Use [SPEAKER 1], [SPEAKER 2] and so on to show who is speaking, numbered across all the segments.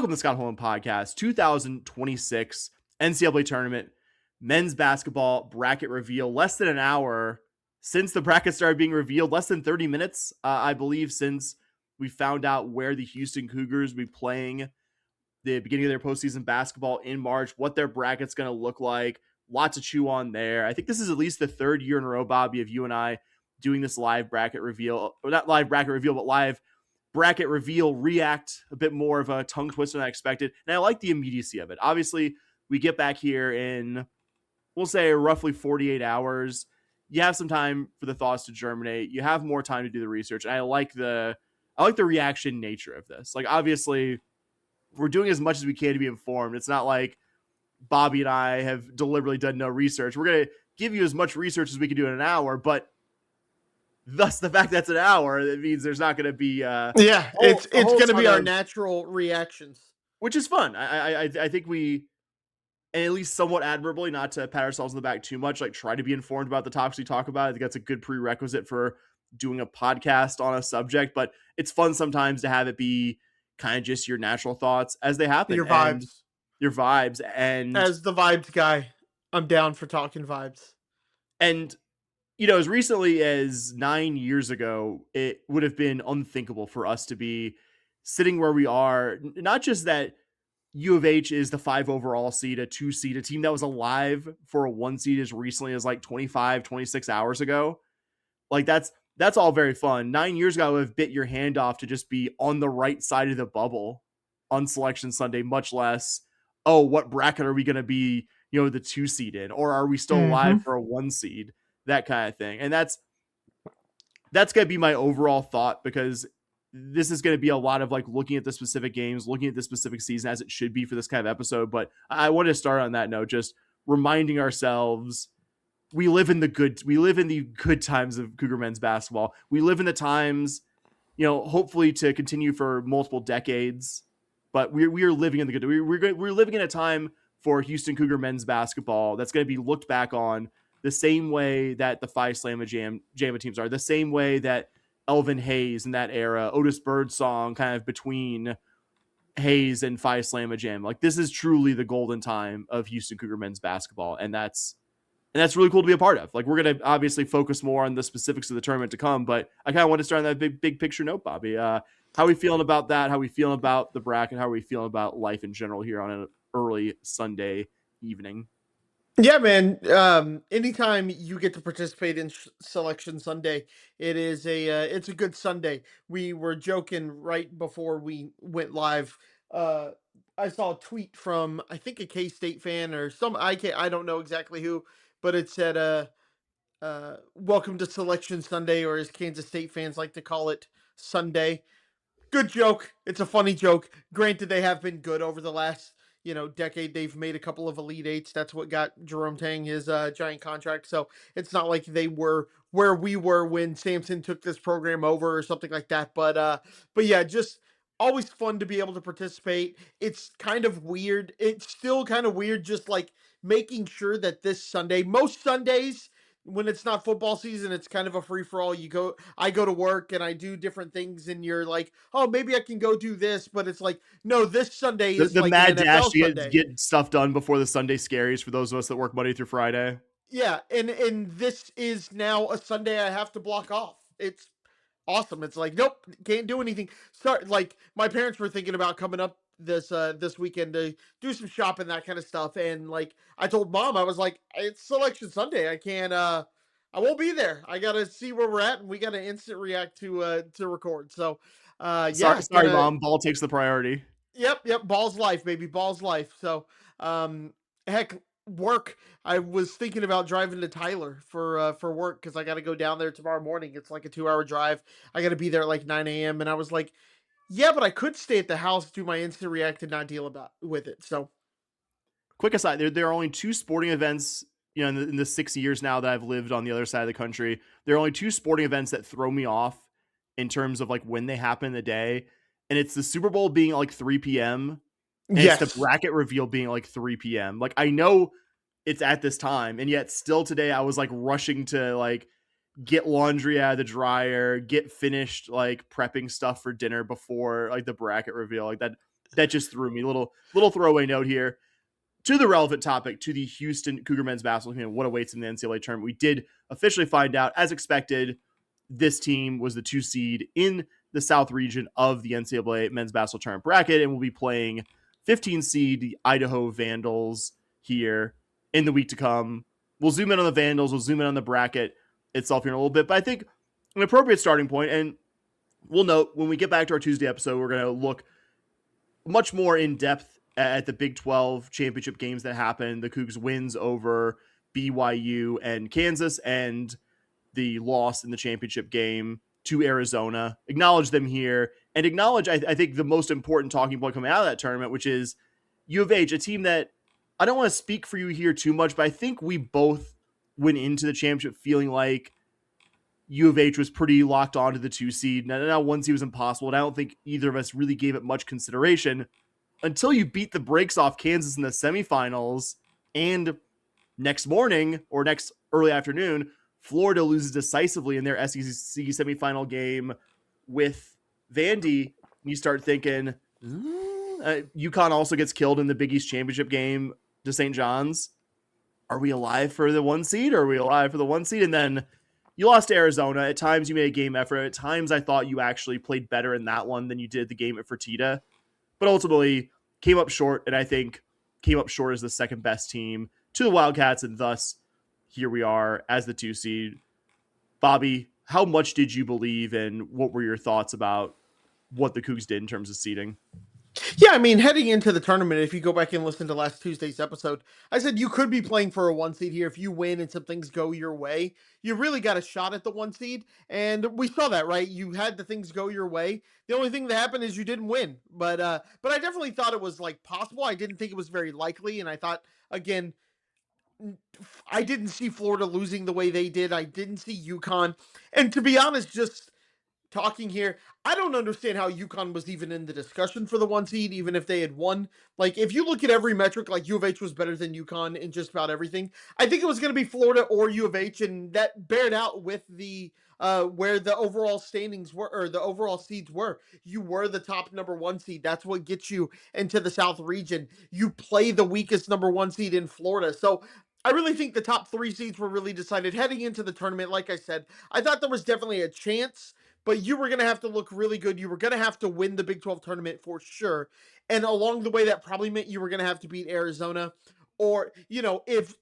[SPEAKER 1] Welcome to the Scott Holland Podcast, 2026 NCAA Tournament men's basketball bracket reveal. Less than an hour since the bracket started being revealed, less than 30 minutes, I believe, since we found out where the Houston Cougars will be playing the beginning of their postseason basketball in March, what their bracket's going to look like. Lots to chew on there. I think this is at least the third year in a row, Bobby, of you and I doing this live bracket reveal. Or not live bracket reveal, but live bracket reveal, react, a bit more of a tongue twister than I expected. And I like the immediacy of it. Obviously, we get back here in, we'll say, roughly 48 hours. You have some time for the thoughts to germinate. You have more time to do the research. And I like the reaction nature of this. Like, obviously, we're doing as much as we can to be informed. It's not like Bobby and I have deliberately done no research. We're going to give you as much research as we can do in an hour, but thus the fact that's an hour, that means there's not going to be
[SPEAKER 2] it's going to be our natural reactions,
[SPEAKER 1] which is fun. I think we, and at least somewhat admirably, not to pat ourselves in the back too much, like try to be informed about the topics we talk about. I think that's a good prerequisite for doing a podcast on a subject, but it's fun sometimes to have it be kind of just your natural thoughts as they happen.
[SPEAKER 2] Your vibes.
[SPEAKER 1] And
[SPEAKER 2] as the vibes guy, I'm down for talking vibes.
[SPEAKER 1] And you know, as recently as 9 years ago, it would have been unthinkable for us to be sitting where we are. Not just that U of H is the 5 overall seed, a 2 seed, a team that was alive for a 1 seed as recently as like 25, 26 hours ago. Like that's all very fun. 9 years ago, I would have bit your hand off to just be on the right side of the bubble on Selection Sunday, much less, oh, what bracket are we going to be, you know, the 2 seed in, or are we still alive for a 1 seed? That kind of thing. And that's going to be my overall thought, because this is going to be a lot of like looking at the specific games, looking at the specific season, as it should be for this kind of episode. But I want to start on that note, just reminding ourselves we live in the good times of Cougar men's basketball. We live in the times, you know, hopefully to continue for multiple decades, but we are living in the good. We're living in a time for Houston Cougar men's basketball that's going to be looked back on the same way that the Phi Slamma Jamma teams are, the same way that Elvin Hayes in that era, Otis Birdsong kind of between Hayes and Phi Slamma Jamma. Like, this is truly the golden time of Houston Cougar men's basketball. And that's really cool to be a part of. Like, we're going to obviously focus more on the specifics of the tournament to come, but I kind of want to start on that big picture note, Bobby. How are we feeling about that? How are we feeling about the bracket? How are we feeling about life in general here on an early Sunday evening?
[SPEAKER 2] Yeah, man. Anytime you get to participate in Selection Sunday, it's a good Sunday. We were joking right before we went live. I saw a tweet from, I think, a K-State fan or I don't know exactly who, but it said, welcome to Selection Sunday, or as Kansas State fans like to call it, Sunday. Good joke. It's a funny joke. Granted, they have been good over the last decade. They've made a couple of Elite Eights. That's what got Jerome Tang his giant contract. So it's not like they were where we were when Sampson took this program over or something like that. But yeah, just always fun to be able to participate. It's kind of weird. It's still kind of weird, just like making sure that this Sunday, most Sundays, when it's not football season, it's kind of a free for all. I go to work and I do different things, and you're like, oh, maybe I can go do this, but it's like, no, this Sunday is
[SPEAKER 1] the
[SPEAKER 2] like
[SPEAKER 1] mad
[SPEAKER 2] an NFL
[SPEAKER 1] dash to
[SPEAKER 2] Sunday.
[SPEAKER 1] get stuff done before the Sunday scaries for those of us that work Monday through Friday.
[SPEAKER 2] Yeah, and this is now a Sunday I have to block off. It's awesome. It's like, nope, can't do anything. Like, my parents were thinking about coming up this weekend to do some shopping, that kind of stuff, and like I told Mom, I was like, it's Selection Sunday, I won't be there. I gotta see where we're at, and we gotta instant react to record. So
[SPEAKER 1] Sorry, Mom, ball takes the priority.
[SPEAKER 2] Yep, ball's life, baby, ball's life. So heck, work, I was thinking about driving to Tyler for work, because I got to go down there tomorrow morning. It's like a 2-hour drive. I got to be there at like 9 a.m. And I was like, yeah, but I could stay at the house, do my instant react, and not deal with it. So,
[SPEAKER 1] quick aside, there are only 2 sporting events, you know, in the 6 years now that I've lived on the other side of the country. There are only 2 sporting events that throw me off in terms of like when they happen in the day, and it's the Super Bowl being like 3 p.m. and it's the bracket reveal being like 3 p.m. Like, I know it's at this time, and yet still today I was like rushing to like get laundry out of the dryer, get finished like prepping stuff for dinner before like the bracket reveal. Like, that just threw me. Little throwaway note here to the relevant topic, to the Houston Cougar men's basketball team, what awaits in the NCAA tournament. We did officially find out, as expected, this team was the 2 seed in the South region of the NCAA men's basketball tournament bracket, and will be playing 15 seed the Idaho Vandals here in the week to come. We'll zoom in on the Vandals. We'll zoom in on the bracket itself here in a little bit, but I think an appropriate starting point, and we'll note when we get back to our Tuesday episode, we're going to look much more in depth at the Big 12 championship games that happened, the Cougs wins over BYU and Kansas, and the loss in the championship game to Arizona. Acknowledge them here, and acknowledge, I think, the most important talking point coming out of that tournament, which is U of H, a team that I don't want to speak for you here too much, but I think we both went into the championship feeling like U of H was pretty locked on to the 2 seed. Now 1 seed was impossible, and I don't think either of us really gave it much consideration until you beat the brakes off Kansas in the semifinals, and next morning or next early afternoon, Florida loses decisively in their SEC semifinal game with Vandy. You start thinking, UConn also gets killed in the Big East championship game to St. John's. Are we alive for the 1 seed? Are we alive for the 1 seed? And then you lost to Arizona. At times you made a game effort. At times I thought you actually played better in that one than you did the game at Fertitta, but ultimately came up short, and I think came up short as the second best team to the Wildcats, and thus here we are as the 2 seed. Bobby, how much did you believe, and what were your thoughts about what the Cougs did in terms of seeding?
[SPEAKER 2] Yeah, I mean, heading into the tournament, if you go back and listen to last Tuesday's episode, I said you could be playing for a 1 seed here. If you win and some things go your way, you really got a shot at the 1 seed. And we saw that, right? You had the things go your way. The only thing that happened is you didn't win. But I definitely thought it was like possible. I didn't think it was very likely. And I thought, again, I didn't see Florida losing the way they did. I didn't see UConn. And to be honest, just talking here, I don't understand how UConn was even in the discussion for the 1 seed, even if they had won. Like, if you look at every metric, like U of H was better than UConn in just about everything. I think it was going to be Florida or U of H, and that bared out with the where the overall standings were, or the overall seeds were. You were the top number 1 seed. That's what gets you into the South region. You play the weakest number 1 seed in Florida. So I really think the top 3 seeds were really decided heading into the tournament. Like I said, I thought there was definitely a chance, but you were going to have to look really good. You were going to have to win the Big 12 tournament for sure. And along the way, that probably meant you were going to have to beat Arizona. Or, if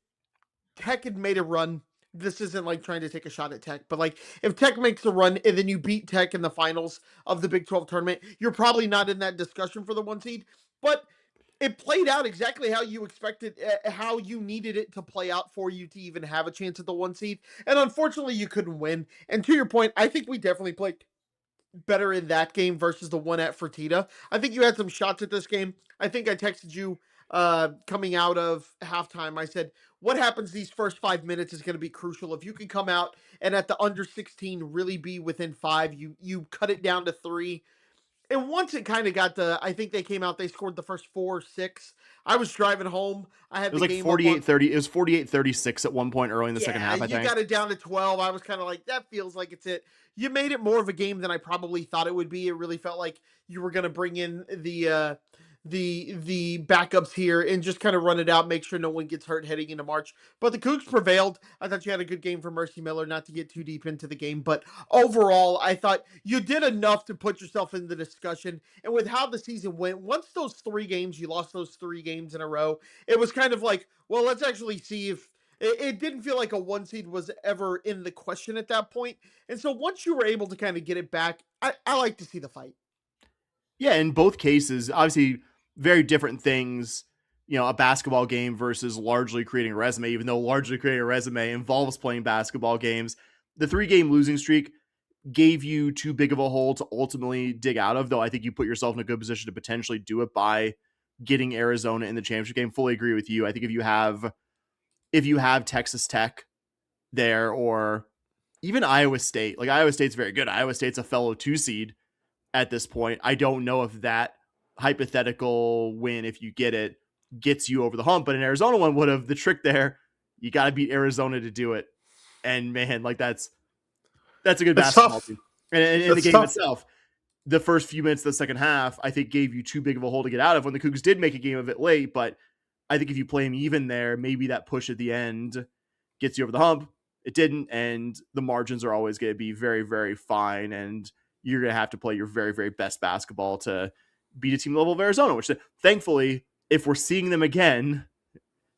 [SPEAKER 2] Tech had made a run, this isn't like trying to take a shot at Tech, but like if Tech makes a run and then you beat Tech in the finals of the Big 12 tournament, you're probably not in that discussion for the 1 seed. But it played out exactly how you expected, how you needed it to play out for you to even have a chance at the 1 seed. And unfortunately, you couldn't win. And to your point, I think we definitely played better in that game versus the one at Fertitta. I think you had some shots at this game. I think I texted you coming out of halftime. I said, what happens these first 5 minutes is going to be crucial. If you can come out and at the under 16 really be within 5, you cut it down to 3. And once it kind of got I think they came out, they scored the first 4 or 6. I was driving home. I
[SPEAKER 1] It
[SPEAKER 2] had
[SPEAKER 1] was
[SPEAKER 2] the
[SPEAKER 1] like
[SPEAKER 2] game up on.
[SPEAKER 1] 48-30. It was 48-36 at one point early in the second
[SPEAKER 2] Yeah,
[SPEAKER 1] half, I
[SPEAKER 2] you
[SPEAKER 1] think.
[SPEAKER 2] got it down to 12. I was kind of like, that feels like it's it. You made it more of a game than I probably thought it would be. It really felt like you were going to bring in the backups here and just kind of run it out, make sure no one gets hurt heading into March. But the Cougs prevailed. I thought you had a good game for Mercy Miller, not to get too deep into the game, but overall, I thought you did enough to put yourself in the discussion. And with how the season went, once those 3 games, you lost those 3 games in a row, it was kind of like, well, let's actually see if it didn't feel like a 1 seed was ever in the question at that point. And so once you were able to kind of get it back, I like to see the fight.
[SPEAKER 1] Yeah, in both cases, obviously very different things. A basketball game versus largely creating a resume, even though largely creating a resume involves playing basketball games. The 3-game losing streak gave you too big of a hole to ultimately dig out of, though I think you put yourself in a good position to potentially do it by getting Arizona in the championship game. Fully agree with you. I think if you have Texas Tech there, or even Iowa State, like Iowa State's very good. Iowa State's a fellow 2 seed at this point. I don't know if that hypothetical win, if you get it, gets you over the hump, but an Arizona one would have. The trick there, you got to beat Arizona to do it. And man, like that's a good
[SPEAKER 2] It's
[SPEAKER 1] basketball
[SPEAKER 2] tough.
[SPEAKER 1] team. And in the
[SPEAKER 2] It's
[SPEAKER 1] game
[SPEAKER 2] tough.
[SPEAKER 1] itself, the first few minutes of the second half, I think gave you too big of a hole to get out of when the Cougs did make a game of it late. But I think if you play them even there, maybe that push at the end gets you over the hump. It didn't, and the margins are always going to be very, very fine, and you're going to have to play your very, very best basketball to beat a team level of Arizona, which thankfully, if we're seeing them again,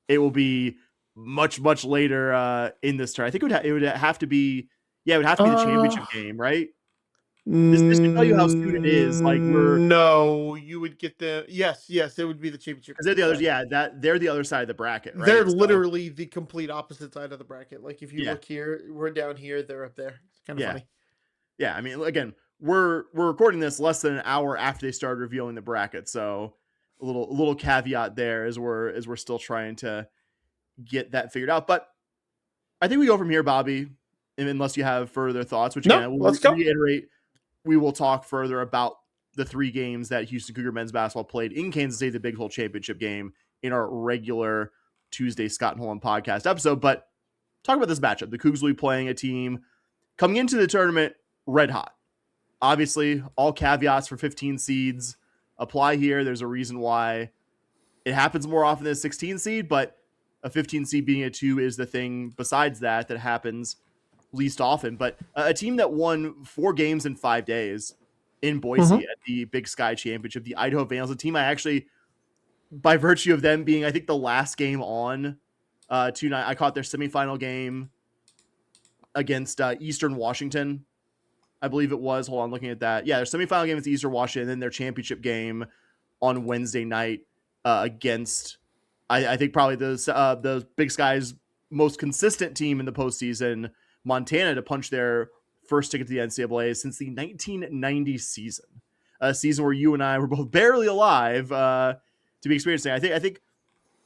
[SPEAKER 1] it will be much, much later in this turn. I think it would have to be, yeah, it would have to be the
[SPEAKER 2] Uh,
[SPEAKER 1] championship game, right? This should tell you how soon it is. Like we're
[SPEAKER 2] no, you would get the yes, yes, it would be the championship
[SPEAKER 1] because they're
[SPEAKER 2] game.
[SPEAKER 1] the others.
[SPEAKER 2] Sorry.
[SPEAKER 1] Yeah, that they're the other side of the bracket,
[SPEAKER 2] They're
[SPEAKER 1] right? So
[SPEAKER 2] literally the complete opposite side of the bracket. Like if you
[SPEAKER 1] yeah,
[SPEAKER 2] look here, we're down here, they're up there. It's kind of
[SPEAKER 1] yeah,
[SPEAKER 2] funny.
[SPEAKER 1] yeah. I mean, again, we're recording this less than an hour after they started revealing the bracket, so a little caveat there as we're still trying to get that figured out. But I think we go from here, Bobby. And unless you have further thoughts, which again, I
[SPEAKER 2] No,
[SPEAKER 1] will
[SPEAKER 2] let's go.
[SPEAKER 1] reiterate, we will talk further about the three games that Houston Cougar men's basketball played in Kansas State, the Big 12 championship game, in our regular Tuesday Scott and Holland podcast episode. But talk about this matchup. The Cougs will be playing a team coming into the tournament red hot. Obviously, all caveats for 15 seeds apply here. There's a reason why it happens more often than a 16 seed, but a 15 seed being a 2 is the thing besides that happens least often. But a team that won 4 games in 5 days in Boise
[SPEAKER 2] Hmm.
[SPEAKER 1] at the Big Sky Championship, the Idaho Vandals, a team I actually, by virtue of them being, I think, the last game on tonight, I caught their semifinal game against Eastern Washington. I believe it was. Hold on, looking at that. Yeah, their semifinal game against Eastern Washington, and then their championship game on Wednesday night against, I think, probably the Big Sky's most consistent team in the postseason, Montana, to punch their first ticket to the NCAA since the 1990 season, a season where you and I were both barely alive to be experiencing. I think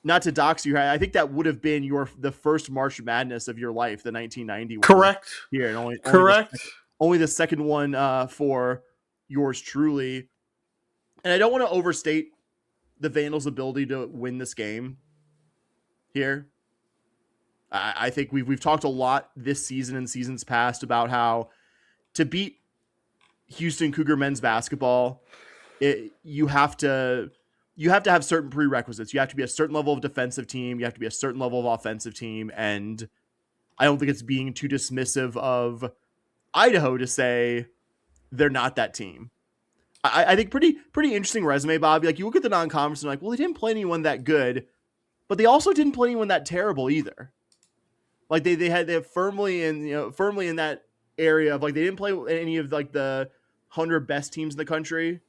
[SPEAKER 1] not to dox you, I think that would have been the first March Madness of your life, the 1990 one
[SPEAKER 2] Correct.
[SPEAKER 1] here, and
[SPEAKER 2] Correct.
[SPEAKER 1] only the second one for yours truly. And I don't want to overstate the Vandals' ability to win this game here. I think we've talked a lot this season and seasons past about how to beat Houston Cougar men's basketball, you have to have certain prerequisites. You have to be a certain level of defensive team. You have to be a certain level of offensive team. And I don't think it's being too dismissive of Idaho to say they're not that team. I think pretty interesting resume, Bobby. Like you look at the non-conference and you're like, well, they didn't play anyone that good, but they also didn't play anyone that terrible either. Like they firmly in that area of like they didn't play any of like the 100 best teams in the country,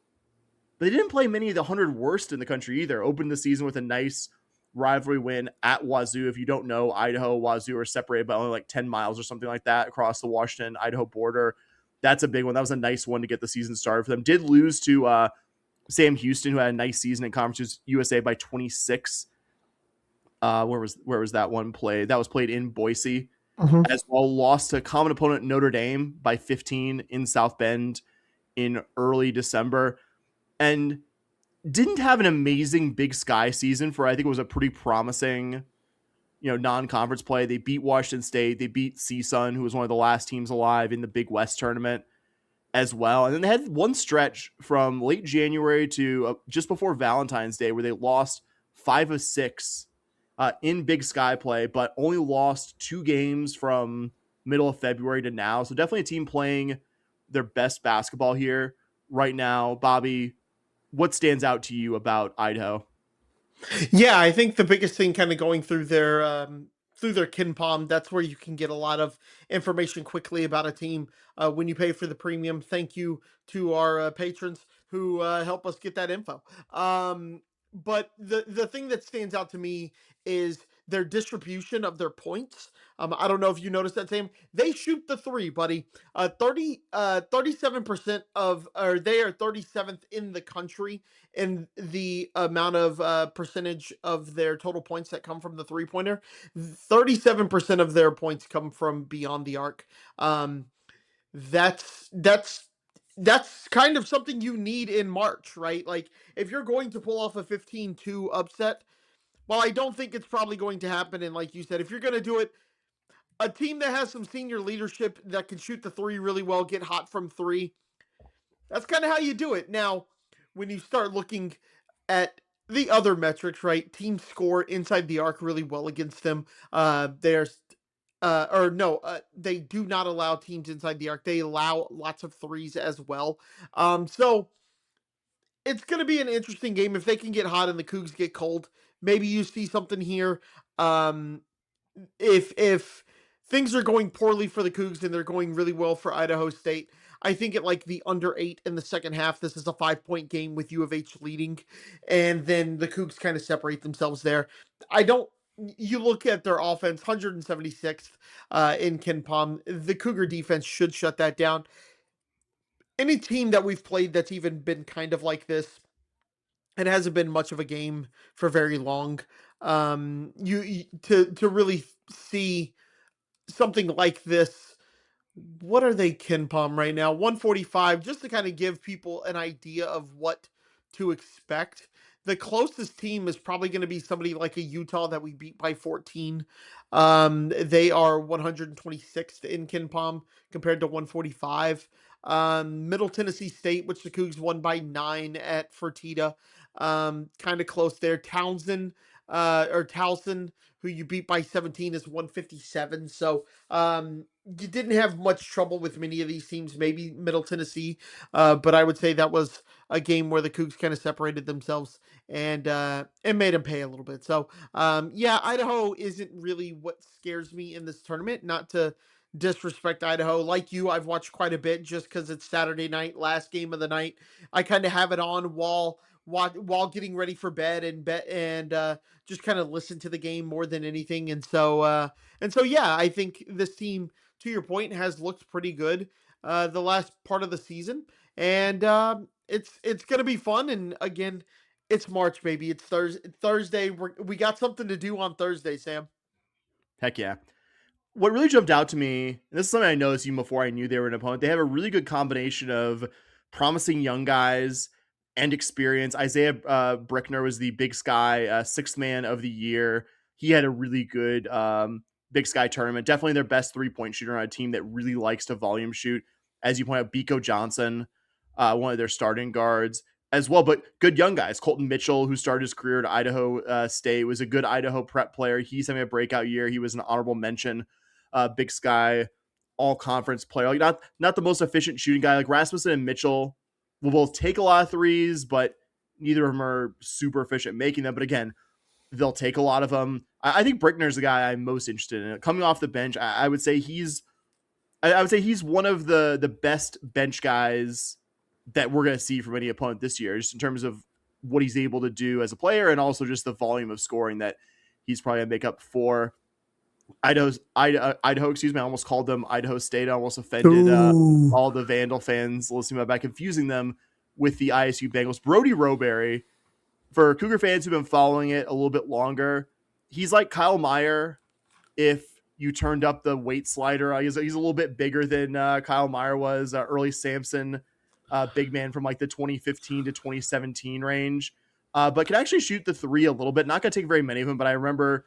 [SPEAKER 1] but they didn't play many of the 100 worst in the country either. Opened the season with a nice rivalry win at Wazoo. If you don't know, Idaho, Wazoo are separated by only like 10 miles or something like that across the Washington Idaho border. That's a big one. That was a nice one to get the season started for them. Did lose to Sam Houston, who had a nice season in Conference USA by 26. Where was that one played? That was played in Boise
[SPEAKER 2] Hmm.
[SPEAKER 1] as well. Lost to common opponent Notre Dame by 15 in South Bend in early December, and didn't have an amazing Big Sky season for, I think it was a pretty promising, non-conference play. They beat Washington State. They beat CSUN, who was one of the last teams alive in the Big West tournament as well. And then they had one stretch from late January to just before Valentine's Day where they lost 5 of 6 in Big Sky play, but only lost 2 games from middle of February to now. So definitely a team playing their best basketball here right now. Bobby, what stands out to you about Idaho?
[SPEAKER 2] Yeah, I think the biggest thing kind of going through their Kin Palm, that's where you can get a lot of information quickly about a team when you pay for the premium. Thank you to our patrons who help us get that info. But the thing that stands out to me is their distribution of their points. I don't know if you noticed that, Sam. They shoot the three, buddy. 37% of, or they are 37th in the country in the amount of percentage of their total points that come from the three pointer. 37% of their points come from beyond the arc. Um, that's kind of something you need in March, right? Like if you're going to pull off a 15-2 upset, well, I don't think it's probably going to happen. And like you said, if you're going to do it, a team that has some senior leadership that can shoot the three really well, get hot from three, That's kind of how you do it. Now, when you start looking at the other metrics, right? Teams score inside the arc really well against them. There's or no, they do not allow teams inside the arc. They allow lots of threes as well. So it's going to be an interesting game if they can get hot and the Cougs get cold. Maybe you see something here. Um, if things are going poorly for the Cougs and they're going really well for Idaho State, I think at like the under 8 in the second half, this is a 5-point game with U of H leading, and then the Cougs kind of separate themselves there. I don't. You look at their offense, 176th in Ken Palm. The Cougar defense should shut that down. Any team that we've played that's even been kind of like this, it hasn't been much of a game for very long. You to really see something like this. What are they Ken Palm right now? 145, just to kind of give people an idea of what to expect. The closest team is probably going to be somebody like a Utah that we beat by 14. They are 126th in Ken Palm compared to 145. Middle Tennessee State, which the Cougs won by 9 at Fertitta. Kind of close there. Towson, who you beat by 17, is 157. So you didn't have much trouble with many of these teams, maybe Middle Tennessee, but I would say that was a game where the Cougs kind of separated themselves and made them pay a little bit. So yeah, Idaho isn't really what scares me in this tournament. Not to disrespect Idaho, like you, I've watched quite a bit just because it's Saturday night, last game of the night. I kind of have it on while getting ready for bed and just kind of listen to the game more than anything. And so yeah, I think this team, to your point, has looked pretty good the last part of the season, and it's gonna be fun. And again, it's March, baby. It's Thursday. We got something to do on Thursday, Sam.
[SPEAKER 1] Heck yeah. What really jumped out to me, and this is something I noticed even before I knew they were an opponent, they have a really good combination of promising young guys and experience. Isaiah Brickner was the Big Sky sixth man of the year. He had a really good Big Sky tournament. Definitely their best 3-point shooter on a team that really likes to volume shoot. As you point out, Biko Johnson, one of their starting guards as well, but good young guys. Colton Mitchell, who started his career at Idaho State, was a good Idaho prep player. He's having a breakout year. He was an honorable mention Big Sky all conference player. Like not the most efficient shooting guy. Like Rasmussen and Mitchell will both take a lot of threes, but neither of them are super efficient making them. But again, they'll take a lot of them. I think Brickner's the guy I'm most interested in. Coming off the bench, I would say he's one of the best bench guys that we're going to see from any opponent this year, just in terms of what he's able to do as a player and also just the volume of scoring that he's probably going to make up for. Idaho, excuse me, I almost called them Idaho State. I almost offended
[SPEAKER 2] Ooh.
[SPEAKER 1] all the Vandal fans listening by confusing them with the ISU Bengals. Brody Roberry, for Cougar fans who've been following it a little bit longer, he's like Kyle Meyer if you turned up the weight slider. He's a little bit bigger than Kyle Meyer was, early Samson, big man from like the 2015 to 2017 range, but can actually shoot the three a little bit. Not going to take very many of them, but I remember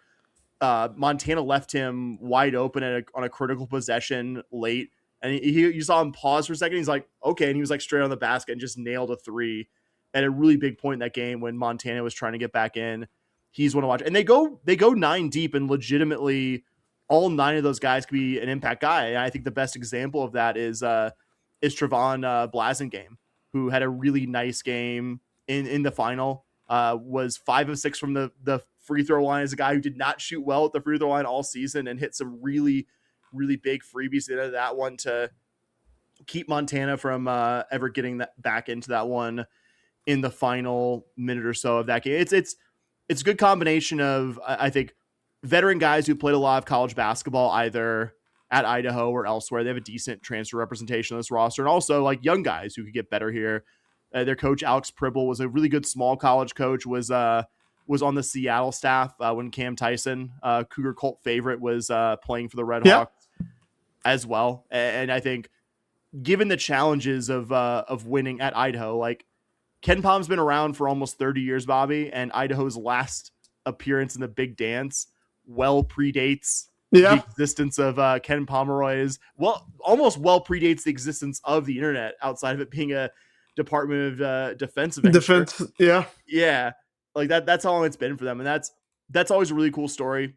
[SPEAKER 1] Montana left him wide open on a critical possession late. And you saw him pause for a second. He's like, okay. And he was like straight on the basket and just nailed a three at a really big point in that game when Montana was trying to get back in. He's one to watch. And they go 9 deep, and legitimately all 9 of those guys could be an impact guy. And I think the best example of that is Trevon Blasingame, who had a really nice game in the final. Was 5 of 6 from the free throw line, as a guy who did not shoot well at the free throw line all season and hit some really, really big freebies into that one to keep Montana from ever getting that back into that one in the final minute or so of that game. It's a good combination of, I think, veteran guys who played a lot of college basketball either at Idaho or elsewhere. They have a decent transfer representation on this roster, and also like young guys who could get better here. Their coach Alex Pribble was a really good small college coach. Was on the Seattle staff when Cam Tyson, Cougar cult favorite, was playing for the Red
[SPEAKER 2] Yeah.
[SPEAKER 1] Hawks as well. And I think, given the challenges of winning at Idaho, like Ken Palm's been around for almost 30 years, Bobby, and Idaho's last appearance in the Big Dance well predates the
[SPEAKER 2] Yeah.
[SPEAKER 1] existence of Ken Pomeroy's. Well, almost well predates the existence of the internet outside of it being Department of Defense adventure.
[SPEAKER 2] Defense, yeah.
[SPEAKER 1] Yeah, like that's how long it's been for them, and that's always a really cool story.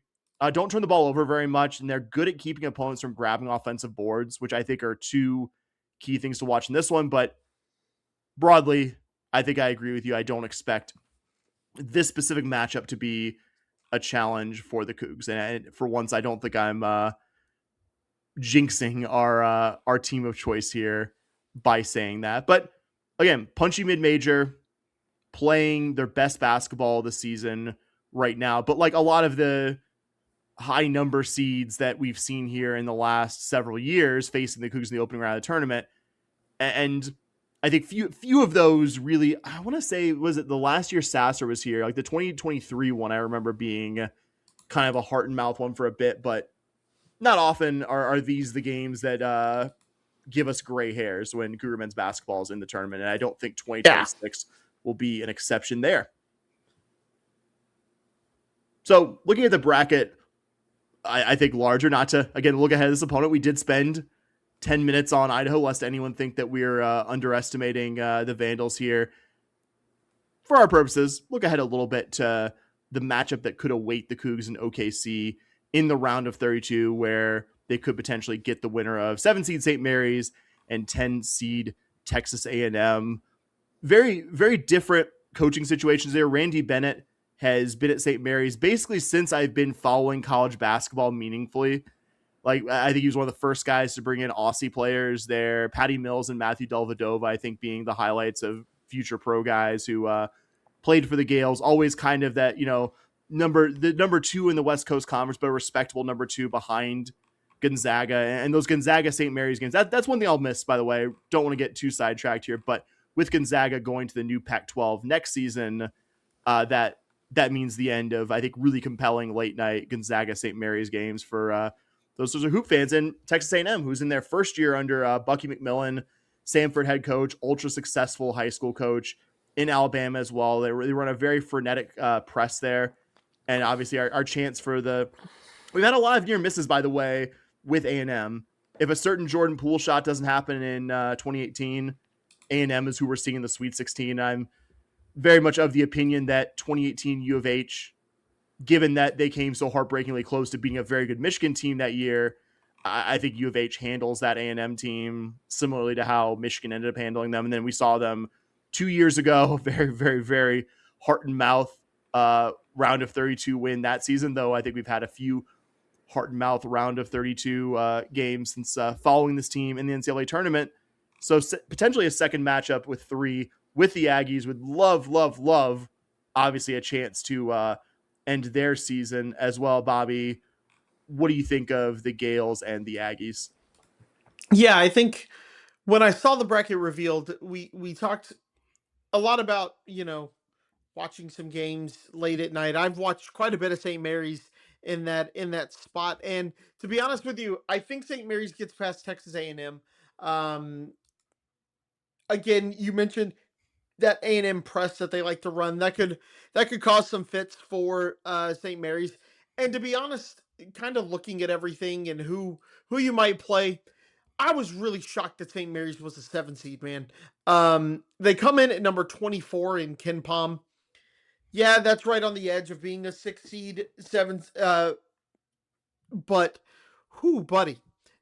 [SPEAKER 1] Don't turn the ball over very much, and they're good at keeping opponents from grabbing offensive boards, which I think are two key things to watch in this one. But broadly, I think I agree with you. I don't expect this specific matchup to be a challenge for the Cougs, and for once, I don't think I'm jinxing our team of choice here by saying that. But again, punchy mid major, playing their best basketball this season right now. But like a lot of the high number seeds that we've seen here in the last several years facing the Cougs in the opening round of the tournament. And I think few of those really, I want to say, was it the last year Sasser was here? Like the 2023 one, I remember being kind of a heart and mouth one for a bit, but not often are these the games that give us gray hairs when Cougar men's basketball is in the tournament. And I don't think
[SPEAKER 2] Yeah.
[SPEAKER 1] 2026 will be an exception there. So looking at the bracket, I think larger, not to, again, look ahead of this opponent. We did spend 10 minutes on Idaho, lest anyone think that we're underestimating the Vandals here. For our purposes, look ahead a little bit to the matchup that could await the Cougs and OKC in the round of 32, where they could potentially get the winner of 7 seed St. Mary's and 10 seed Texas A&M. Very, very different coaching situations there. Randy Bennett has been at St. Mary's basically since I've been following college basketball meaningfully. Like, I think he was one of the first guys to bring in Aussie players there. Patty Mills and Matthew Dellavedova, I think, being the highlights of future pro guys who played for the Gales. Always kind of that, number two in the West Coast Conference, but a respectable number two behind Gonzaga. And those Gonzaga St. Mary's games, that's one thing I'll miss, by the way. Don't want to get too sidetracked here, but with Gonzaga going to the new Pac-12 next season, that means the end of, I think, really compelling late night Gonzaga St. Mary's games for those are hoop fans. And Texas A&M, who's in their first year under Bucky McMillan, Samford head coach, ultra successful high school coach in Alabama as well. They run a very frenetic press there, and obviously our chance for we've had a lot of near misses, by the way, with A&M. If a certain Jordan Poole shot doesn't happen in 2018, A&M is who we're seeing in the Sweet 16. I'm very much of the opinion that 2018 U of H, given that they came so heartbreakingly close to being a very good Michigan team that year, I think U of H handles that A&M team similarly to how Michigan ended up handling them. And then we saw them 2 years ago, very, very, very heart and mouth round of 32 win that season, though I think we've had a few heart and mouth round of 32 games since following this team in the NCAA tournament. So potentially a second matchup with 3 with the Aggies would love, obviously a chance to end their season as well. Bobby, what do you think of the Gales and the Aggies?
[SPEAKER 2] Yeah, I think when I saw the bracket revealed, we talked a lot about, watching some games late at night. I've watched quite a bit of St. Mary's in that spot, and to be honest with you, I think St. Mary's gets past Texas A&M. Um, Again, you mentioned that A&M press that they like to run that could cause some fits for St. Mary's. And to be honest, kind of looking at everything and who you might play, I was really shocked that St. Mary's was a 7 seed, man. They come in at number 24 in Ken Palm. Yeah, that's right on the edge of being a 6 seed, 7 but who, buddy,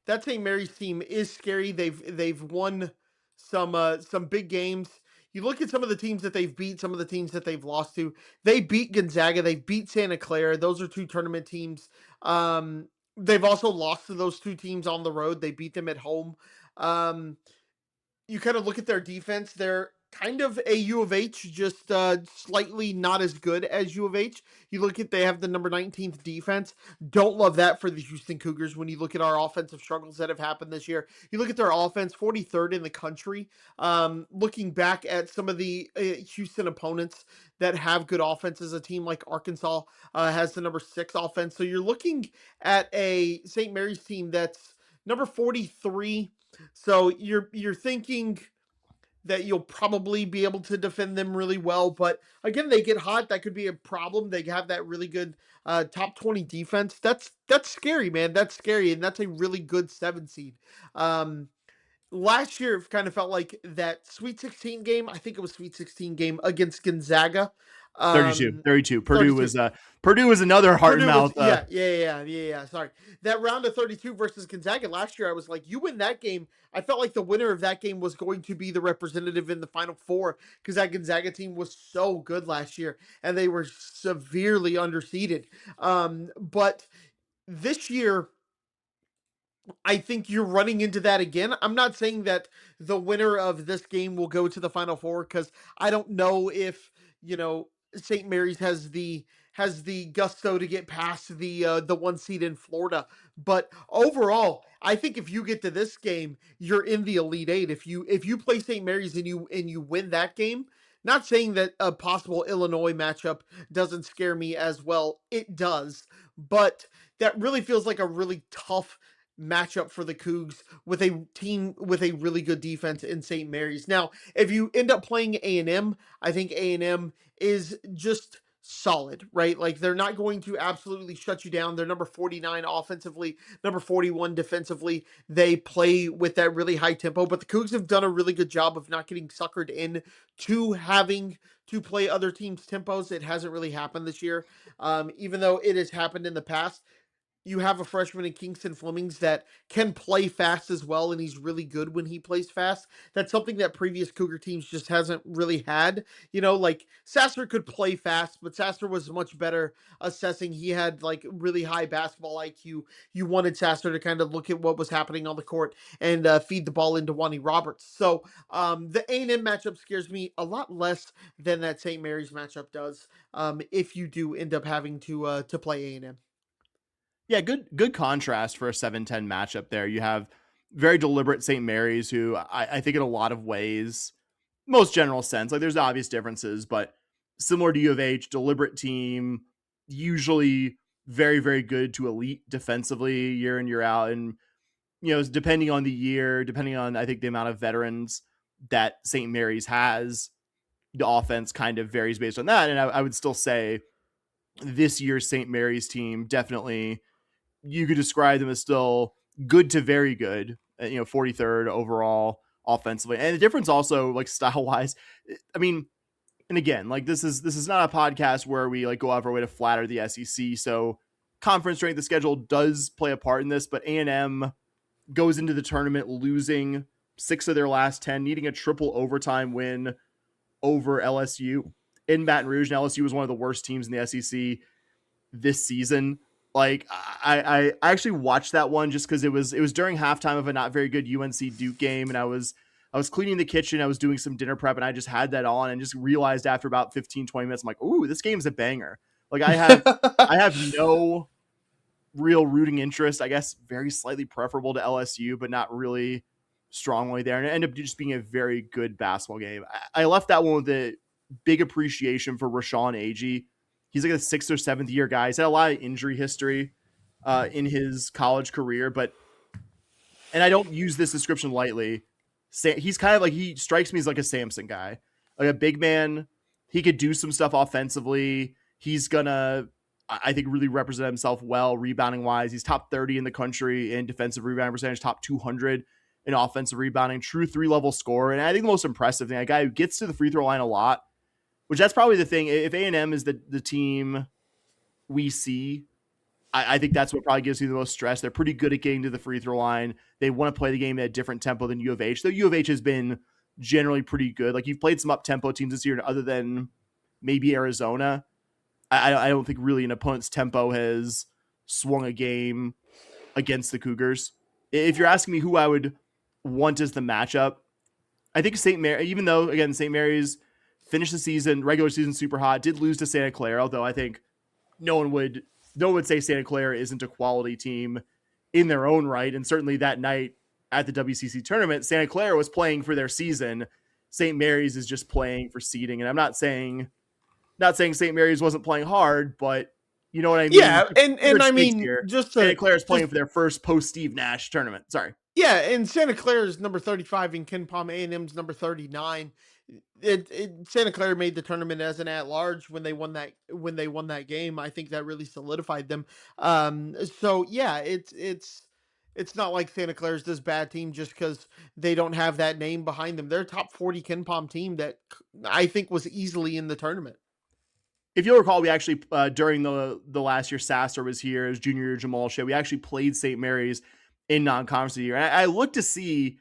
[SPEAKER 2] that St. Mary's team is scary. They've won some big games. You look at some of the teams that they've beat, some of the teams that they've lost to. They beat Gonzaga. They beat Santa Clara. Those are 2 tournament teams. They've also lost to those 2 teams on the road. They beat them at home. Um, you kind of look at their defense, they're kind of a U of H, just slightly not as good as U of H. You look at, they have the number 19th defense. Don't love that for the Houston Cougars when you look at our offensive struggles that have happened this year. You look at their offense, 43rd in the country. Looking back at some of the Houston opponents that have good offenses, a team like Arkansas has the number 6 offense. So you're looking at a St. Mary's team that's number 43, so you're thinking that you'll probably be able to defend them really well, but again, they get hot. That could be a problem. They have that really good top 20 defense. That's scary, man. That's scary, and that's a really good 7 seed. Um, last year it kind of felt like that Sweet 16 game. I think it was Sweet 16 game against Gonzaga.
[SPEAKER 1] 32,
[SPEAKER 2] Um,
[SPEAKER 1] 32.
[SPEAKER 2] Thirty-two.
[SPEAKER 1] Purdue was another heart and
[SPEAKER 2] Purdue was
[SPEAKER 1] mouth.
[SPEAKER 2] Sorry, that round of 32 versus Gonzaga last year. I was like, you win that game. I felt like the winner of that game was going to be the representative in the Final Four because that Gonzaga team was so good last year and they were severely underseeded. But this year I think you're running into that again. I'm not saying that the winner of this game will go to the Final Four because I don't know if St. Mary's has the gusto to get past the one seed in Florida. But overall, I think if you get to this game, you're in the Elite Eight. If you play St. Mary's and you win that game. Not saying that a possible Illinois matchup doesn't scare me as well. It does, but that really feels like a really tough matchup for the Cougs with a team with a really good defense in St. Mary's. Now, if you end up playing A&M, I think A&M is just solid, right? Like they're not going to absolutely shut you down. They're number 49 offensively, number 41 defensively. They play with that really high tempo, but the Cougs have done a really good job of not getting suckered in to having to play other teams' tempos. It hasn't really happened this year, even though it has happened in the past. You have a freshman in Kingston Flemings that can play fast as well, and he's really good when he plays fast. That's something that previous Cougar teams just hasn't really had. Like Sasser could play fast, but Sasser was much better assessing. He had like really high basketball IQ. You wanted Sasser to kind of look at what was happening on the court and feed the ball into Wani Roberts. So the A&M matchup scares me a lot less than that St. Mary's matchup does. If you do end up having to play A&M.
[SPEAKER 1] Yeah, good contrast for a 7-10 matchup there. You have very deliberate St. Mary's, who I think in a lot of ways, most general sense, like there's obvious differences, but similar to U of H, deliberate team, usually very, very good to elite defensively year in, year out. And, depending on the year, depending on, I think, the amount of veterans that St. Mary's has, the offense kind of varies based on that. And I would still say this year's St. Mary's team definitely you could describe them as still good to very good, 43rd overall offensively. And the difference also like style wise, I mean, and again, like this is not a podcast where we like go out of our way to flatter the SEC. So conference strength of schedule does play a part in this, but A&M goes into the tournament losing 6 of their last 10, needing a triple overtime win over LSU in Baton Rouge. And LSU was one of the worst teams in the SEC this season. Like I actually watched that one just because it was during halftime of a not very good UNC Duke game, and I was cleaning the kitchen, I was doing some dinner prep, and I just had that on and just realized after about 15-20 minutes, I'm like, ooh, this game's a banger. Like I have no real rooting interest, I guess very slightly preferable to LSU, but not really strongly there. And it ended up just being a very good basketball game. I left that one with a big appreciation for Rashawn Agee. He's like a 6th or 7th year guy. He's had a lot of injury history in his college career, but and I don't use this description lightly. He's kind of like he strikes me as like a Samson guy, like a big man. He could do some stuff offensively. He's gonna, I think, really represent himself well rebounding wise. He's top 30 in the country in defensive rebounding percentage, top 200 in offensive rebounding, true 3-level scorer. And I think the most impressive thing, a guy who gets to the free throw line a lot, which that's probably the thing. If A&M is the team we see, I think that's what probably gives you the most stress. They're pretty good at getting to the free throw line. They want to play the game at a different tempo than U of H, though U of H has been generally pretty good. Like you've played some up tempo teams this year, other than maybe Arizona. I don't think really an opponent's tempo has swung a game against the Cougars. If you're asking me who I would want as the matchup, I think St. Mary, even though again St. Mary's finished the season, regular season super hot, did lose to Santa Clara, although I think no one would say Santa Clara isn't a quality team in their own right. And certainly that night at the WCC tournament, Santa Clara was playing for their season. St. Mary's is just playing for seeding. And I'm not saying St. Mary's wasn't playing hard, but you know what I mean?
[SPEAKER 2] Yeah, and
[SPEAKER 1] Different
[SPEAKER 2] I
[SPEAKER 1] stakes
[SPEAKER 2] mean,
[SPEAKER 1] here. Santa Clara's playing
[SPEAKER 2] just
[SPEAKER 1] for their first post Steve Nash tournament. Sorry.
[SPEAKER 2] yeah, and Santa Clara is number 35 and Ken Palm A&M's number 39. Santa Clara made the tournament as an at large when they won that game. I think that really solidified them. So yeah, It's not like Santa Clara's this bad team just because they don't have that name behind them. They're a top 40 Ken Palm team that I think was easily in the tournament.
[SPEAKER 1] If you'll recall, we actually during the last year Sasser was here as junior year Jamal Shea. We actually played St. Mary's in non-conference of the year. And I looked to see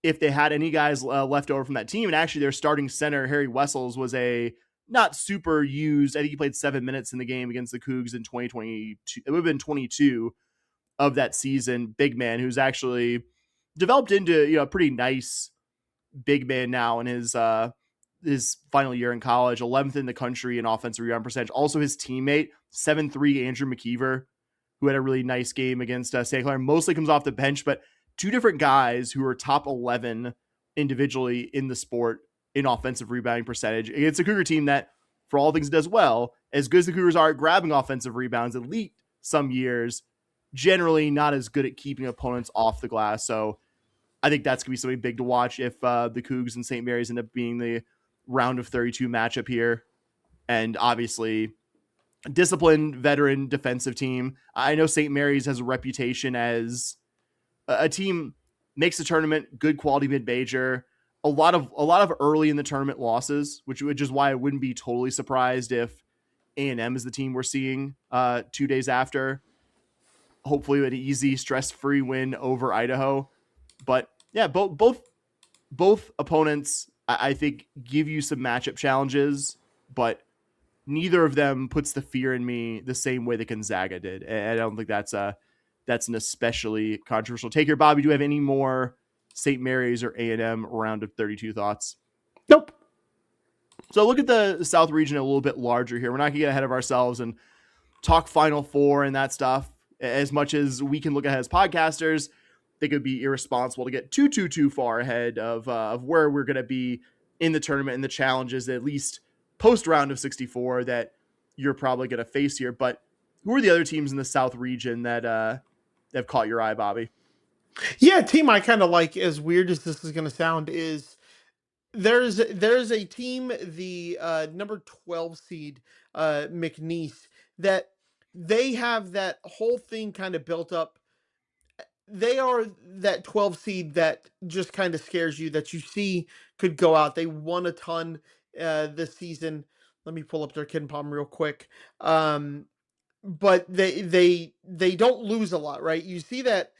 [SPEAKER 1] if they had any guys left over from that team, and actually their starting center Harry Wessels was a not super used. I think he played 7 minutes in the game against the Coogs in 2022. It would have been 22 of that season. Big man who's actually developed into a pretty nice big man now in his final year in college, 11th in the country in offensive rebound percentage. Also, his teammate, 7'3" Andrew McKeever, who had a really nice game against Santa Clara, mostly comes off the bench, but two different guys who are top 11 individually in the sport in offensive rebounding percentage. It's a Cougar team that, for all things, does well. As good as the Cougars are at grabbing offensive rebounds, elite some years, generally not as good at keeping opponents off the glass. So I think that's going to be something big to watch if the Cougs and St. Mary's end up being the round of 32 matchup here. And obviously, disciplined veteran defensive team. I know St. Mary's has a reputation as a team makes the tournament, good quality mid major. A lot of early in the tournament losses, which is why I wouldn't be totally surprised if A&M is the team we're seeing 2 days after. Hopefully, an easy, stress-free win over Idaho. But yeah, both opponents, I think, give you some matchup challenges, but neither of them puts the fear in me the same way that Gonzaga did. And I don't think that's an especially controversial take here. Bobby, do you have any more St. Mary's or A&M round of 32 thoughts?
[SPEAKER 2] Nope.
[SPEAKER 1] So look at the South region a little bit larger here. We're not going to get ahead of ourselves and talk Final Four and that stuff. As much as we can look ahead as podcasters, I think it would be irresponsible to get too far ahead of where we're going to be in the tournament and the challenges, at least post round of 64, that you're probably going to face here. But who are the other teams in the South region that have caught your eye, Bobby?
[SPEAKER 2] Yeah, a team I kind of like, as weird as this is going to sound, is there's a team, the number 12 seed, McNeese, that they have that whole thing kind of built up. They are that 12 seed that just kind of scares you, that you see could go out. They won a ton this season. Let me pull up their Ken Palm real quick. But they don't lose a lot, right? You see that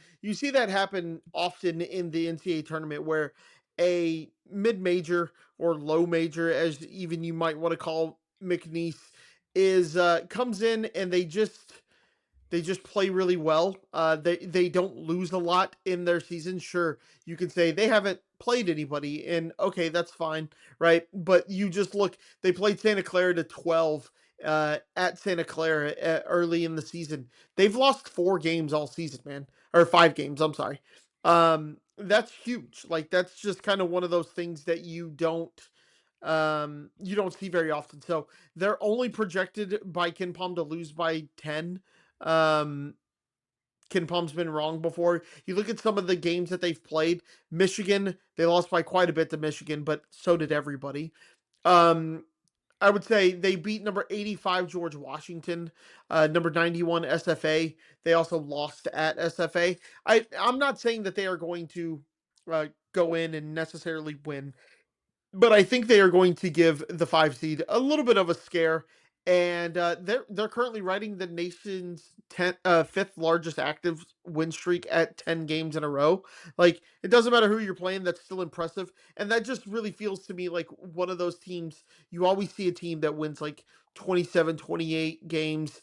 [SPEAKER 2] happen often in the NCAA tournament, where a mid major or low major, as even you might want to call McNeese, is comes in and they just play really well. They don't lose a lot in their season. Sure, you can say they haven't played anybody, and okay, that's fine, right? But you just look. They played Santa Clara to 12 at Santa Clara early in the season. They've lost 4 games all season, man, or 5 games. I'm sorry. That's huge. Like, that's just kind of one of those things that you don't see very often. So they're only projected by Ken Palm to lose by 10. um Ken Palm's been wrong before. You look at some of the games that they've played. Michigan, they lost by quite a bit to Michigan, but so did everybody. um I would say they beat number 85 George Washington, number 91 SFA. They also lost at SFA. I'm not saying that they are going to go in and necessarily win, but I think they are going to give the 5 seed a little bit of a scare. And they're currently riding the nation's fifth largest active win streak at 10 games in a row. Like, it doesn't matter who you're playing, that's still impressive. And that just really feels to me like one of those teams. You always see a team that wins like 27, 28 games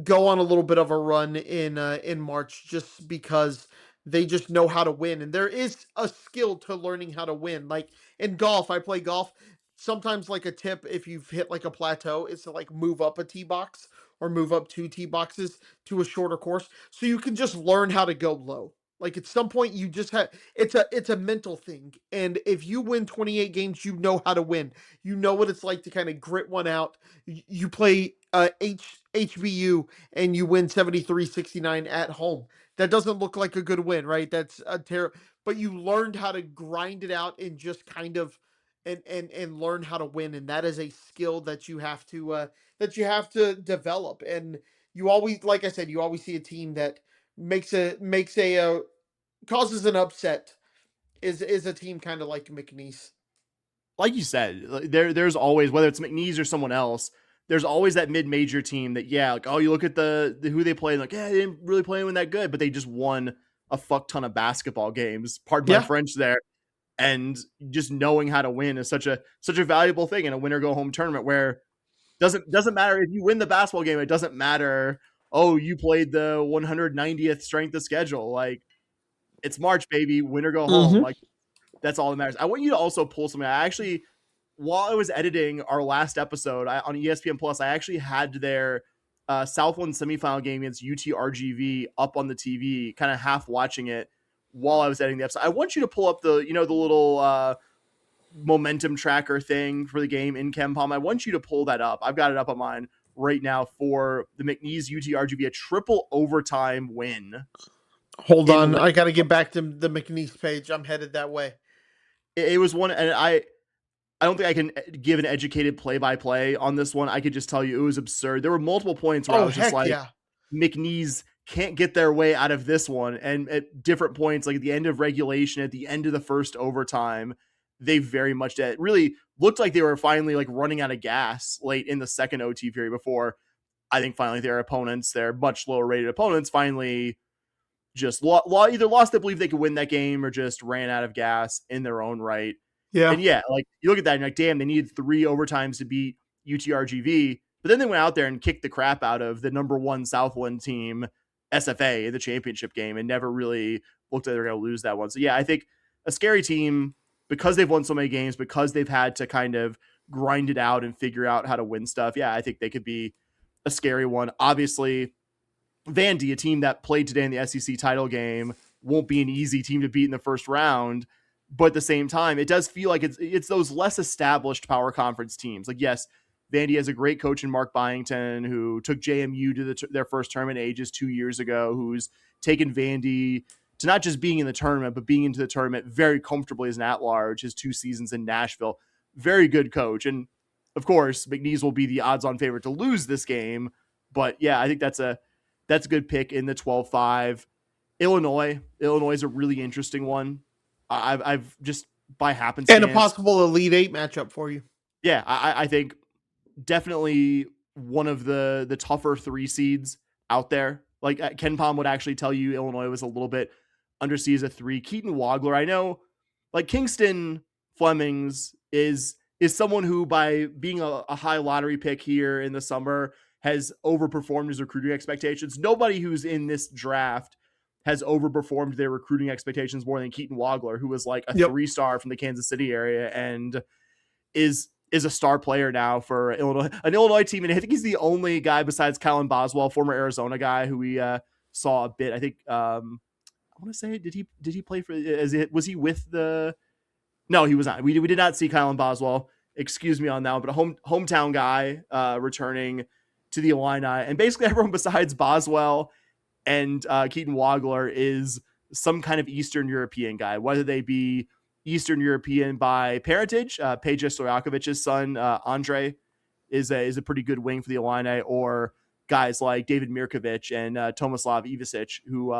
[SPEAKER 2] go on a little bit of a run in March, just because they just know how to win, and there is a skill to learning how to win. Like in golf, I play golf. Sometimes, like, a tip, if you've hit like a plateau, is to like move up a tee box or move up 2 tee boxes to a shorter course, so you can just learn how to go low. Like, at some point, you just have it's a mental thing, and if you win 28 games, you know how to win. You know what it's like to kind of grit one out. You play HBU and you win 73-69 at home. That doesn't look like a good win, right? That's a terrible. But you learned how to grind it out and just kind of and learn how to win, and that is a skill that you have to develop. And you always, like I said, you always see a team that makes a causes an upset is a team kind of like McNeese.
[SPEAKER 1] Like you said, there's always, whether it's McNeese or someone else, there's always that mid-major team that, yeah, like, oh, you look at the who they play, and like, yeah, they didn't really play anyone that good, but they just won a fuck ton of basketball games. Pardon my
[SPEAKER 2] Yeah.
[SPEAKER 1] French there. And just knowing how to win is such a valuable thing in a win or go home tournament, where doesn't matter if you win the basketball game. It doesn't matter. Oh, you played the 190th strength of schedule. Like, it's March, baby. Win or go home.
[SPEAKER 2] Mm-hmm.
[SPEAKER 1] Like, that's all that matters. I want you to also pull something. I actually, while I was editing our last episode on ESPN Plus, I actually had their Southland semifinal game against UTRGV up on the TV, kind of half watching it while I was editing the episode. I want you to pull up the little momentum tracker thing for the game in KenPom. I want you to pull that up. I've got it up on mine right now for the McNeese UTRGV, a triple overtime win
[SPEAKER 2] Hold
[SPEAKER 1] in
[SPEAKER 2] on, I got to get back to the McNeese page. I'm headed that way.
[SPEAKER 1] it was one, and I don't think I can give an educated play by play on this one. I could just tell you it was absurd. There were multiple points where I
[SPEAKER 2] Oh
[SPEAKER 1] was just
[SPEAKER 2] heck
[SPEAKER 1] like,
[SPEAKER 2] yeah,
[SPEAKER 1] McNeese can't get their way out of this one. And at different points, like at the end of regulation, at the end of the first overtime, they very much did. It really looked like they were finally like running out of gas late in the second OT period before I think finally their opponents, their much lower rated opponents, finally just either lost the belief they could win that game or just ran out of gas in their own right.
[SPEAKER 2] yeah,
[SPEAKER 1] And yeah, like you look at that and you're like, damn, they needed 3 overtimes to beat UTRGV. But then they went out there and kicked the crap out of the number one Southland team, SFA, in the championship game, and never really looked like they're going to lose that one. So yeah, I think a scary team, because they've won so many games, because they've had to kind of grind it out and figure out how to win stuff. Yeah, I think they could be a scary one. Obviously, Vandy, a team that played today in the SEC title game, won't be an easy team to beat in the first round. But at the same time, it does feel like it's those less established power conference teams. Like, yes, Vandy has a great coach in Mark Byington, who took JMU to their first tournament ages 2 years ago, who's taken Vandy to not just being in the tournament, but being into the tournament very comfortably as an at-large, his 2 seasons in Nashville. Very good coach. And of course, McNeese will be the odds-on favorite to lose this game. But yeah, I think that's a good pick in the 12-5. Illinois is a really interesting one. I've just by
[SPEAKER 2] and a
[SPEAKER 1] happenstance,
[SPEAKER 2] possible Elite Eight matchup for you.
[SPEAKER 1] yeah, I think definitely one of the tougher 3 seeds out there. Like KenPom would actually tell you Illinois was a little bit undersea as a 3. Keaton Wagler, I know, like Kingston Flemings is someone who, by being a high lottery pick here in the summer, has overperformed his recruiting expectations. Nobody who's in this draft has overperformed their recruiting expectations more than Keaton Wagler, who was like a
[SPEAKER 2] Yep.
[SPEAKER 1] 3-star from the Kansas City area and is a star player now for an Illinois team. And I think he's the only guy besides Kylan Boswell, former Arizona guy, who we saw a bit. I think I want to say, did he play for? Was he with the? No, he was not. We did not see Kylan Boswell. Excuse me on that one, but a hometown guy returning to the Illini, and basically everyone besides Boswell and Keaton Wagler is some kind of Eastern European guy, whether they be Eastern European by parentage. Peja Stojakovic's son, Andre, is a pretty good wing for the Illini, or guys like David Mirkovic and Tomislav Ivisic, who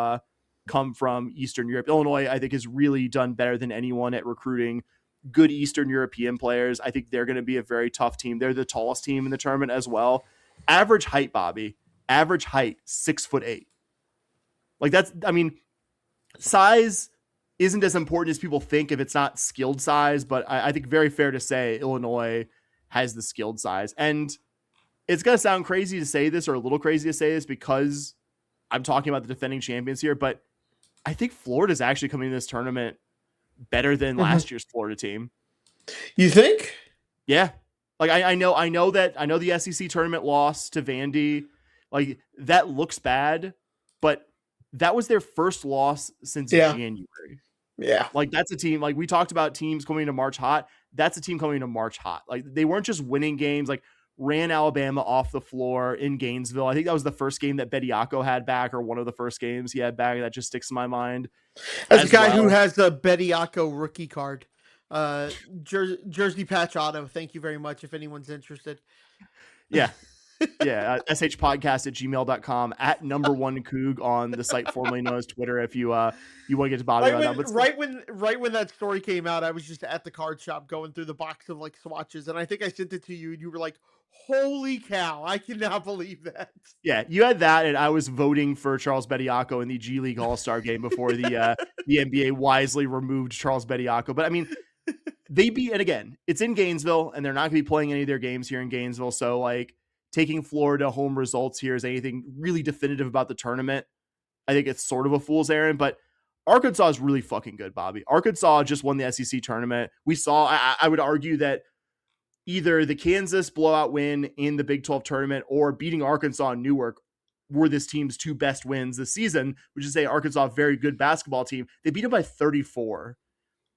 [SPEAKER 1] come from Eastern Europe. Illinois, I think, has really done better than anyone at recruiting good Eastern European players. I think they're going to be a very tough team. They're the tallest team in the tournament as well. Average height, Bobby. Average height, 6'8". Like I mean, size isn't as important as people think if it's not skilled size, but I think very fair to say Illinois has the skilled size. And it's going to sound crazy to say this, or a little crazy to say this, because I'm talking about the defending champions here, but I think Florida's actually coming to this tournament better than
[SPEAKER 2] Mhm.
[SPEAKER 1] last year's Florida team.
[SPEAKER 2] You think?
[SPEAKER 1] Yeah. Like I know the SEC tournament loss to Vandy, like that looks bad, but that was their first loss since
[SPEAKER 2] Yeah.
[SPEAKER 1] January.
[SPEAKER 2] Yeah.
[SPEAKER 1] Like that's a team, like we talked about teams coming to March hot. That's a team coming to March hot. Like they weren't just winning games, like ran Alabama off the floor in Gainesville. I think that was the first game that Bediako had back, or one of the first games he had back. That just sticks in my mind
[SPEAKER 2] As a
[SPEAKER 1] as
[SPEAKER 2] guy who
[SPEAKER 1] well.
[SPEAKER 2] has the Bediako rookie card, jersey patch auto. Thank you very much. If anyone's interested.
[SPEAKER 1] Yeah. Yeah, shpodcast@gmail.com, at number one Coog on the site formerly known as Twitter. If you want to get to Bobby
[SPEAKER 2] Right
[SPEAKER 1] about that,
[SPEAKER 2] when
[SPEAKER 1] but
[SPEAKER 2] right when that story came out, I was just at the card shop going through the box of like swatches, and I think I sent it to you, and you were like, "Holy cow! I cannot believe that."
[SPEAKER 1] yeah, you had that, and I was voting for Charles Bediako in the G League All Star game before the NBA wisely removed Charles Bediako. But I mean, they beat, and again, it's in Gainesville, and they're not going to be playing any of their games here in Gainesville. So like taking Florida home results here is anything really definitive about the tournament. I think it's sort of a fool's errand, but Arkansas is really fucking good, Bobby. Arkansas just won the SEC tournament. We saw, I would argue that either the Kansas blowout win in the Big 12 tournament or beating Arkansas in Newark were this team's two best wins this season, which is a Arkansas very good basketball team. They beat them by 34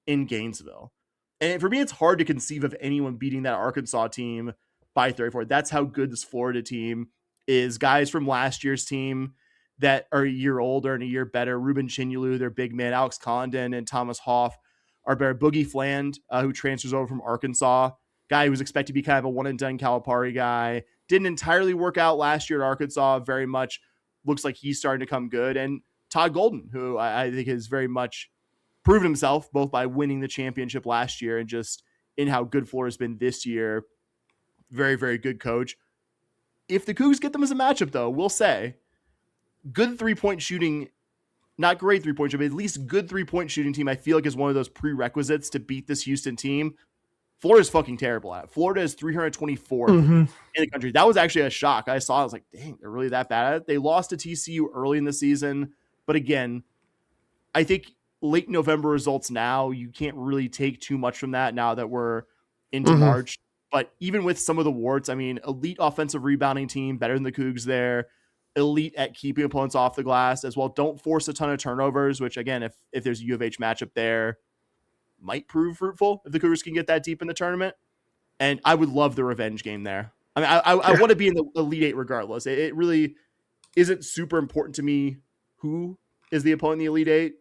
[SPEAKER 1] in Gainesville. And for me, it's hard to conceive of anyone beating that Arkansas team by 34. That's how good this Florida team is. Guys from last year's team that are a year older and a year better. Ruben Chinulu, their big man, Alex Condon, and Thomas Hoff are better. Boogie Fland, who transfers over from Arkansas, guy who was expected to be kind of a one and done Calipari guy. Didn't entirely work out last year at Arkansas very much. Looks like he's starting to come good. And Todd Golden, who I think is very much proven himself both by winning the championship last year and just in how good Florida's been this year. Very, very good coach. If the Cougs get them as a matchup, though, we'll say good 3-point shooting, not great 3-point shooting, but at least good 3-point shooting team, I feel like is one of those prerequisites to beat this Houston team. Florida's fucking terrible at it. Florida is 324th
[SPEAKER 2] Mm-hmm.
[SPEAKER 1] in the country. That was actually a shock. I saw, I was like, dang, they're really that bad at it. They lost to TCU early in the season. But again, I think late November results now, you can't really take too much from that now that we're into
[SPEAKER 2] Mm-hmm.
[SPEAKER 1] March. But even with some of the warts, I mean, elite offensive rebounding team, better than the Cougs there. Elite at keeping opponents off the glass as well. Don't force a ton of turnovers, which again, if there's a U of H matchup there, might prove fruitful if the Cougars can get that deep in the tournament. And I would love the revenge game there. I mean, I
[SPEAKER 2] Yeah.
[SPEAKER 1] want to be in the Elite Eight regardless. It really isn't super important to me who is the opponent in the Elite Eight.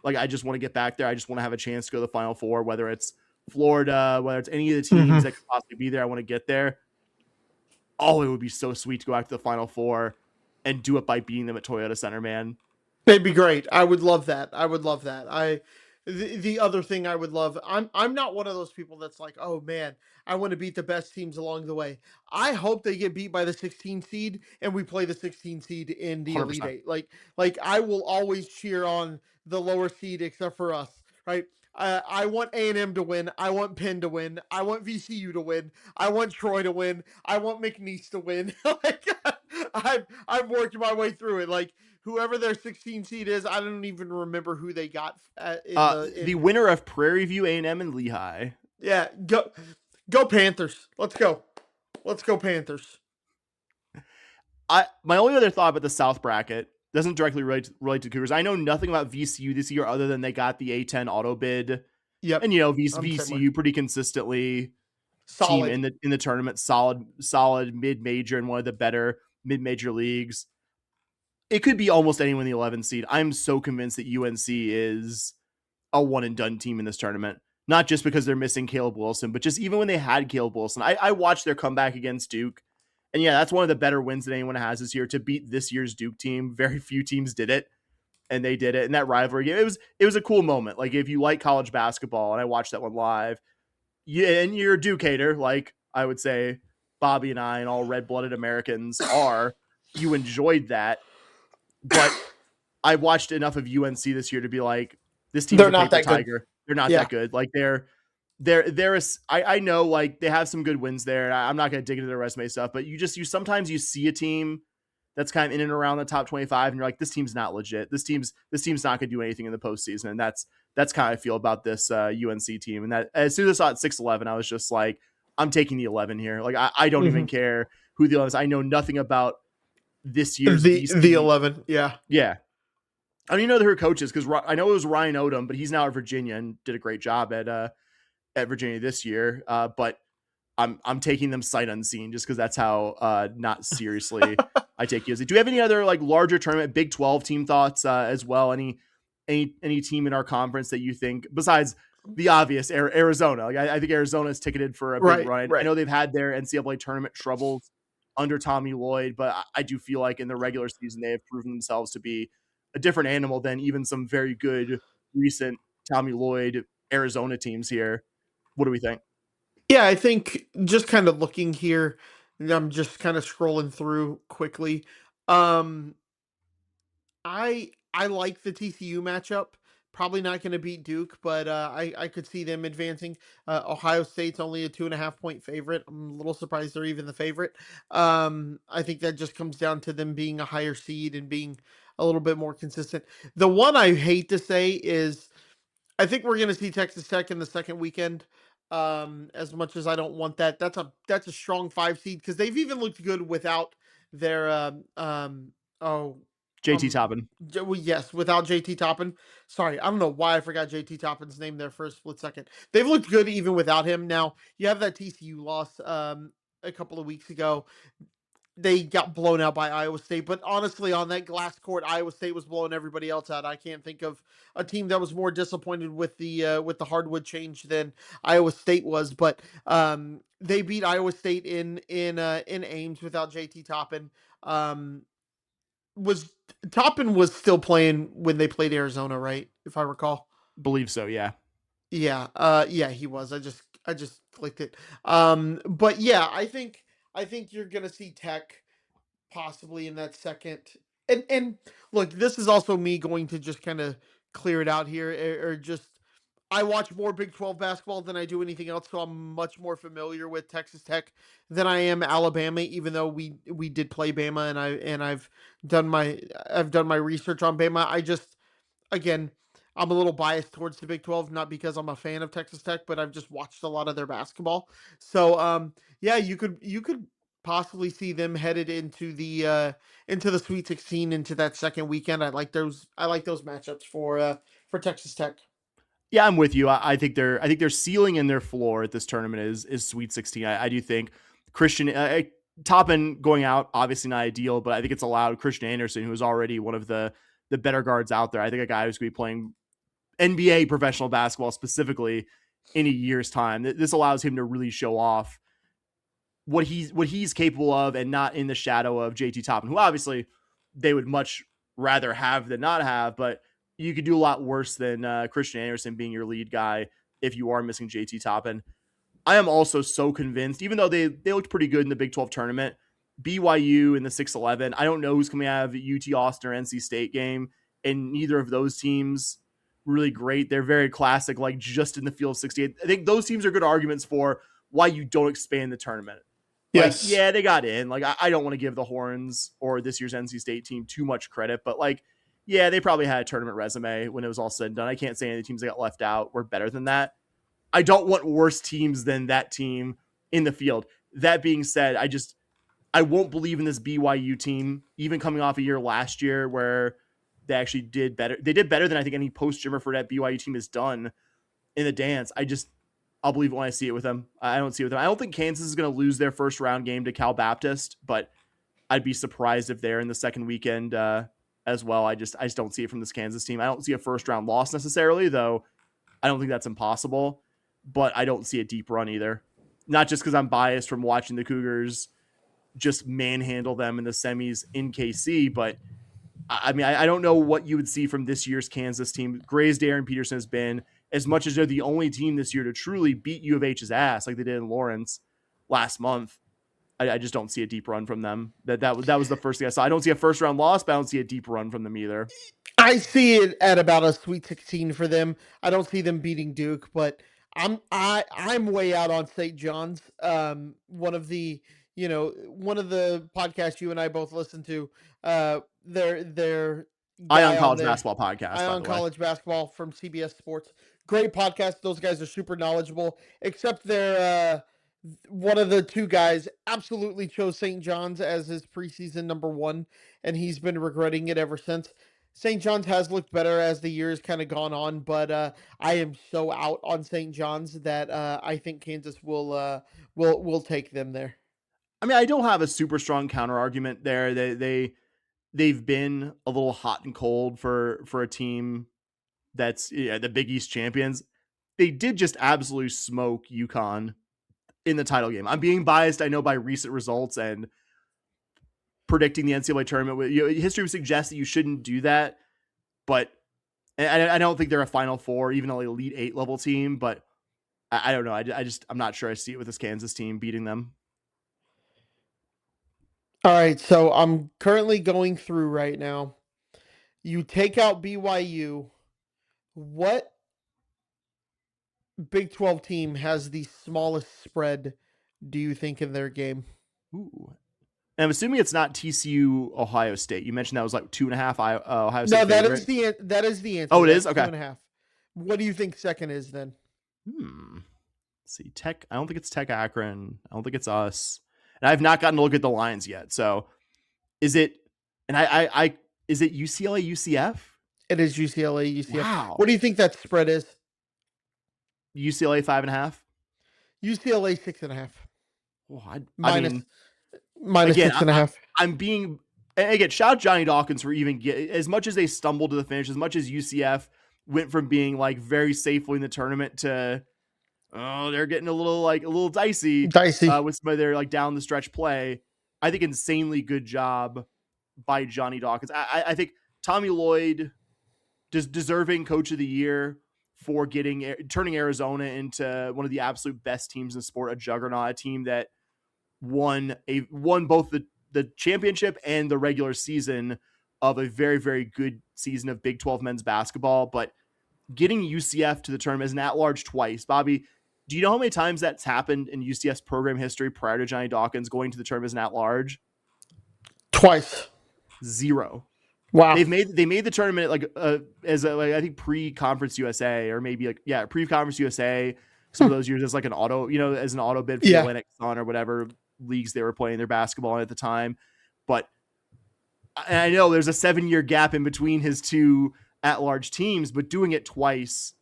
[SPEAKER 1] Like, I just want to get back there. I just want to have a chance to go to the Final Four, whether it's Florida, whether it's any of the teams
[SPEAKER 2] Mm-hmm.
[SPEAKER 1] that could possibly be there. I want to get there. Oh, it would be so sweet to go back to the Final Four and do it by beating them at Toyota Center, man.
[SPEAKER 2] It'd be great. I would love that. I would love that. The other thing I would love. I'm not one of those people that's like, oh man, I want to beat the best teams along the way. I hope they get beat by the 16 seed and we play the 16 seed in the Elite
[SPEAKER 1] 100%.
[SPEAKER 2] Eight. Like I will always cheer on the lower seed except for us, right? I want A&M to win. I want Penn to win. I want VCU to win. I want Troy to win. I want McNeese to win. Like I'm working my way through it. Like whoever their 16 seed is, I don't even remember who they got in the
[SPEAKER 1] The
[SPEAKER 2] in.
[SPEAKER 1] winner of Prairie View, A&M, and Lehigh.
[SPEAKER 2] Yeah, go Panthers. Let's go Panthers.
[SPEAKER 1] My only other thought about the South bracket doesn't directly relate to Cougars. I know nothing about VCU this year other than they got the A10 auto bid,
[SPEAKER 2] Yep,
[SPEAKER 1] and you know
[SPEAKER 2] I'm the same way.
[SPEAKER 1] VCU pretty consistently team
[SPEAKER 2] Solid.
[SPEAKER 1] in the tournament, solid mid major in one of the better mid major leagues. It could be almost anyone in the 11 seed. I'm so convinced that UNC is a one and done team in this tournament. Not just because they're missing Caleb Wilson, but just even when they had Caleb Wilson. I watched their comeback against Duke. And yeah, that's one of the better wins that anyone has this year to beat this year's Duke team. Very few teams did it, and they did it. And that rivalry game, it was a cool moment. Like if you like college basketball, and I watched that one live, yeah, and you're a Duke hater, like I would say Bobby and I and all red-blooded Americans are, you enjoyed that. But I watched enough of UNC this year to be like, this team's
[SPEAKER 2] They're
[SPEAKER 1] a
[SPEAKER 2] not
[SPEAKER 1] paper
[SPEAKER 2] that good.
[SPEAKER 1] tiger. They're not
[SPEAKER 2] Yeah.
[SPEAKER 1] that good. Like there is, I know like they have some good wins there. And I'm not going to dig into their resume stuff, but you sometimes you see a team that's kind of in and around the top 25 and you're like, this team's not legit. This team's not going to do anything in the postseason. And that's kind of I feel about this UNC team. And that as soon as I saw it 6-11, I was just like, I'm taking the 11 here. Like I don't
[SPEAKER 2] Hmm.
[SPEAKER 1] even care who the 11 is. I know nothing about this year's
[SPEAKER 2] The
[SPEAKER 1] VC.
[SPEAKER 2] 11. Yeah.
[SPEAKER 1] Yeah. I don't even know who her coach is because I know it was Ryan Odom, but he's now at Virginia and did a great job at Virginia this year. But I'm taking them sight unseen just because that's how not seriously I take USC. Do you have any other like larger tournament Big 12 team thoughts as well? Any team in our conference that you think besides the obvious Arizona? Like I think Arizona is ticketed for a big
[SPEAKER 2] Right.
[SPEAKER 1] run. I
[SPEAKER 2] Right.
[SPEAKER 1] know they've had their NCAA tournament troubles under Tommy Lloyd, but I do feel like in the regular season they have proven themselves to be a different animal than even some very good recent Tommy Lloyd Arizona teams here. What do we think?
[SPEAKER 2] Yeah, I think just kind of looking here, and I'm just kind of scrolling through quickly. Um, I like the TCU matchup. Probably not going to beat Duke, but I could see them advancing. Ohio State's only a 2.5 point favorite. I'm a little surprised they're even the favorite. I think that just comes down to them being a higher seed and being a little bit more consistent. The one I hate to say is I think we're going to see Texas Tech in the second weekend. As much as I don't want that, that's a strong 5 seed because they've even looked good without their oh
[SPEAKER 1] JT
[SPEAKER 2] um
[SPEAKER 1] Toppin.
[SPEAKER 2] well, yes, without JT Toppin. Sorry, I don't know why I forgot JT Toppin's name there for a split second. They've looked good even without him. Now you have that TCU loss a couple of weeks ago. They got blown out by Iowa State. But honestly, on that glass court, Iowa State was blowing everybody else out. I can't think of a team that was more disappointed with the hardwood change than Iowa State was. But they beat Iowa State in Ames without JT Toppin. Um, was Toppin was still playing when they played Arizona, right? If I recall.
[SPEAKER 1] Believe so, yeah.
[SPEAKER 2] Yeah, yeah, he was. I just clicked it. But yeah, I think you're gonna see Tech possibly in that second. And look, this is also me going to just kind of clear it out here, or just I watch more Big 12 basketball than I do anything else, so I'm much more familiar with Texas Tech than I am Alabama. Even though we did play Bama, and I've done my research on Bama. I just again, I'm a little biased towards the Big 12, not because I'm a fan of Texas Tech, but I've just watched a lot of their basketball. So, yeah, you could possibly see them headed into the Sweet 16 into that second weekend. I like those matchups for Texas Tech.
[SPEAKER 1] Yeah, I'm with you. I think their ceiling and their floor at this tournament is Sweet 16. I do think Christian Toppin going out obviously not ideal, but I think it's allowed Christian Anderson, who is already one of the better guards out there. I think a guy who's going to be playing NBA professional basketball specifically in a year's time. This allows him to really show off what he's capable of and not in the shadow of JT Toppin, who obviously they would much rather have than not have, but you could do a lot worse than Christian Anderson being your lead guy if you are missing JT Toppin. I am also so convinced, even though they looked pretty good in the Big 12 tournament, BYU in the 6-11, I don't know who's coming out of the UT Austin or NC State game, and neither of those teams really great. They're very classic, like just in the field of 68. I think those teams are good arguments for why you don't expand the tournament. Like,
[SPEAKER 2] Yes.
[SPEAKER 1] yeah, they got in. Like, I don't want to give the Horns or this year's NC State team too much credit, but like, yeah, they probably had a tournament resume when it was all said and done. I can't say any of the teams that got left out were better than that. I don't want worse teams than that team in the field. That being said, I won't believe in this BYU team, even coming off a year last year where they actually did better. They did better than I think any post Jimmer for that BYU team has done in the dance. I'll believe it when I see it with them. I don't see it with them. I don't think Kansas is going to lose their first round game to Cal Baptist, but I'd be surprised if they're in the second weekend as well. I just don't see it from this Kansas team. I don't see a first round loss necessarily, though. I don't think that's impossible, but I don't see a deep run either. Not just because I'm biased from watching the Cougars just manhandle them in the semis in KC, but I mean, I don't know what you would see from this year's Kansas team. Gray's Darren Peterson has been, as much as they're the only team this year to truly beat U of H's ass like they did in Lawrence last month. I just don't see a deep run from them. That was the first thing I saw. I don't see a first round loss, but I don't see a deep run from them either.
[SPEAKER 2] I see it at about a Sweet 16 for them. I don't see them beating Duke, but I'm way out on St. John's. One of the podcasts you and I both listen to. Their
[SPEAKER 1] Ion
[SPEAKER 2] guy on
[SPEAKER 1] College
[SPEAKER 2] there,
[SPEAKER 1] Basketball Podcast, by
[SPEAKER 2] Ion
[SPEAKER 1] the way.
[SPEAKER 2] College Basketball from CBS Sports. Great podcast. Those guys are super knowledgeable. Except they're one of the two guys absolutely chose St. John's as his preseason number one, and he's been regretting it ever since. St. John's has looked better as the years kind of gone on, but I am so out on St. John's that I think Kansas will take them there.
[SPEAKER 1] I mean, I don't have a super strong counter argument there. They've been a little hot and cold for a team that's the Big East champions. They did just absolutely smoke UConn in the title game. I'm being biased, I know, by recent results and predicting the NCAA tournament. History would suggest that you shouldn't do that, but I don't think they're a Final Four, even an Elite Eight level team. But I don't know. I'm not sure I see it with this Kansas team beating them.
[SPEAKER 2] All right, so I'm currently going through right now. You take out BYU. What Big 12 team has the smallest spread, do you think, in their game?
[SPEAKER 1] Ooh. And I'm assuming it's not TCU Ohio State. You mentioned that was like 2.5 Ohio
[SPEAKER 2] No,
[SPEAKER 1] State favorite.
[SPEAKER 2] that is the
[SPEAKER 1] Oh,
[SPEAKER 2] answer.
[SPEAKER 1] it is
[SPEAKER 2] That's two
[SPEAKER 1] okay.
[SPEAKER 2] and a half. What do you think second is then?
[SPEAKER 1] Hmm. Let's see, Tech. I don't think it's Tech Akron. I don't think it's us. And I've not gotten to look at the lines yet. So is it? And I is it UCLA UCF?
[SPEAKER 2] It is UCLA, UCF. What
[SPEAKER 1] Wow.
[SPEAKER 2] do you think that spread is?
[SPEAKER 1] UCLA 5.5.
[SPEAKER 2] UCLA 6.5.
[SPEAKER 1] Oh, I
[SPEAKER 2] Minus
[SPEAKER 1] mean,
[SPEAKER 2] minus
[SPEAKER 1] again,
[SPEAKER 2] six and a half.
[SPEAKER 1] I'm being again. Shout out Johnny Dawkins for even get as much as they stumbled to the finish, as much as UCF went from being like very safely in the tournament to they're getting a little dicey
[SPEAKER 2] Dicey.
[SPEAKER 1] with some of their like down the stretch play. I think insanely good job by Johnny Dawkins. I think Tommy Lloyd deserving coach of the year for turning Arizona into one of the absolute best teams in the sport, a juggernaut, a team that won both the championship and the regular season of a very, very good season of Big 12 men's basketball. But getting UCF to the tournament as an at-large twice. Bobby, do you know how many times that's happened in UCF's program history prior to Johnny Dawkins going to the tournament as an at-large?
[SPEAKER 2] Twice.
[SPEAKER 1] Zero.
[SPEAKER 2] Wow.
[SPEAKER 1] They made the tournament like I think pre-conference USA or maybe pre-conference USA. Some of those years as like an auto, as an auto bid for the
[SPEAKER 2] Yeah.
[SPEAKER 1] Atlantic Sun or whatever leagues they were playing their basketball in at the time. But I know there's a 7-year gap in between his two at-large teams, but doing it twice,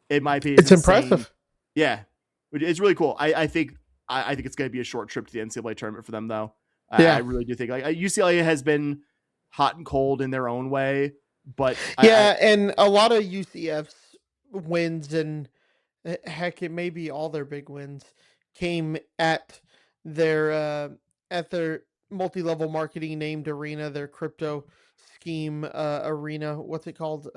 [SPEAKER 1] in my opinion, is
[SPEAKER 2] It's
[SPEAKER 1] insane.
[SPEAKER 2] impressive.
[SPEAKER 1] Yeah, it's really cool. I think it's going to be a short trip to the NCAA tournament for them, though. I
[SPEAKER 2] Yeah.
[SPEAKER 1] really do think like UCLA has been hot and cold in their own way, but
[SPEAKER 2] Yeah, and a lot of UCF's wins and heck, it may be all their big wins came their uh, at their multi-level marketing named arena, their crypto scheme arena. What's it called?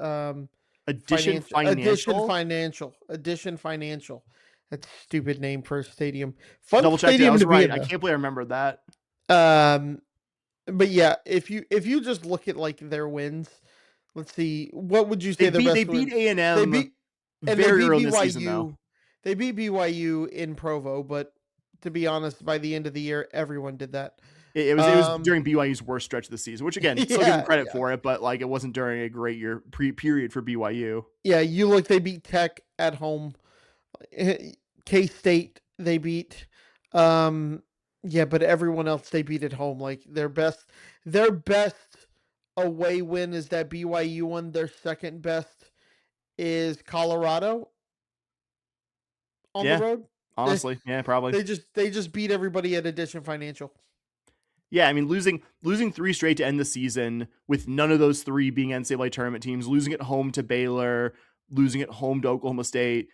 [SPEAKER 1] Addition Financial.
[SPEAKER 2] Addition Financial. That's a stupid name for a stadium. Fun
[SPEAKER 1] Double checked it. I
[SPEAKER 2] stadium
[SPEAKER 1] was
[SPEAKER 2] to be
[SPEAKER 1] right.
[SPEAKER 2] in
[SPEAKER 1] I
[SPEAKER 2] though.
[SPEAKER 1] can't believe I remembered that.
[SPEAKER 2] Um, but yeah, if you just look at like their wins, let's see, what would you say their
[SPEAKER 1] They
[SPEAKER 2] best
[SPEAKER 1] beat
[SPEAKER 2] wins?
[SPEAKER 1] A and
[SPEAKER 2] They
[SPEAKER 1] M
[SPEAKER 2] beat they
[SPEAKER 1] very
[SPEAKER 2] beat
[SPEAKER 1] early in the season, though.
[SPEAKER 2] BYU. They beat BYU in Provo, but to be honest, by the end of the year, everyone did that.
[SPEAKER 1] It was during BYU's worst stretch of the season, which again, still give them
[SPEAKER 2] Yeah,
[SPEAKER 1] credit
[SPEAKER 2] yeah,
[SPEAKER 1] for it, but like it wasn't during a great year period for BYU.
[SPEAKER 2] yeah. You look, they beat Tech at home. K State they beat. Um, yeah, but everyone else they beat at home. Like their best away win is that BYU one. Their second best is Colorado on the
[SPEAKER 1] Yeah,
[SPEAKER 2] road. They
[SPEAKER 1] honestly, yeah, probably.
[SPEAKER 2] they just beat everybody at Addition Financial.
[SPEAKER 1] Yeah, I mean losing 3 straight to end the season with none of those 3 being NCAA tournament teams, losing at home to Baylor, losing at home to Oklahoma State.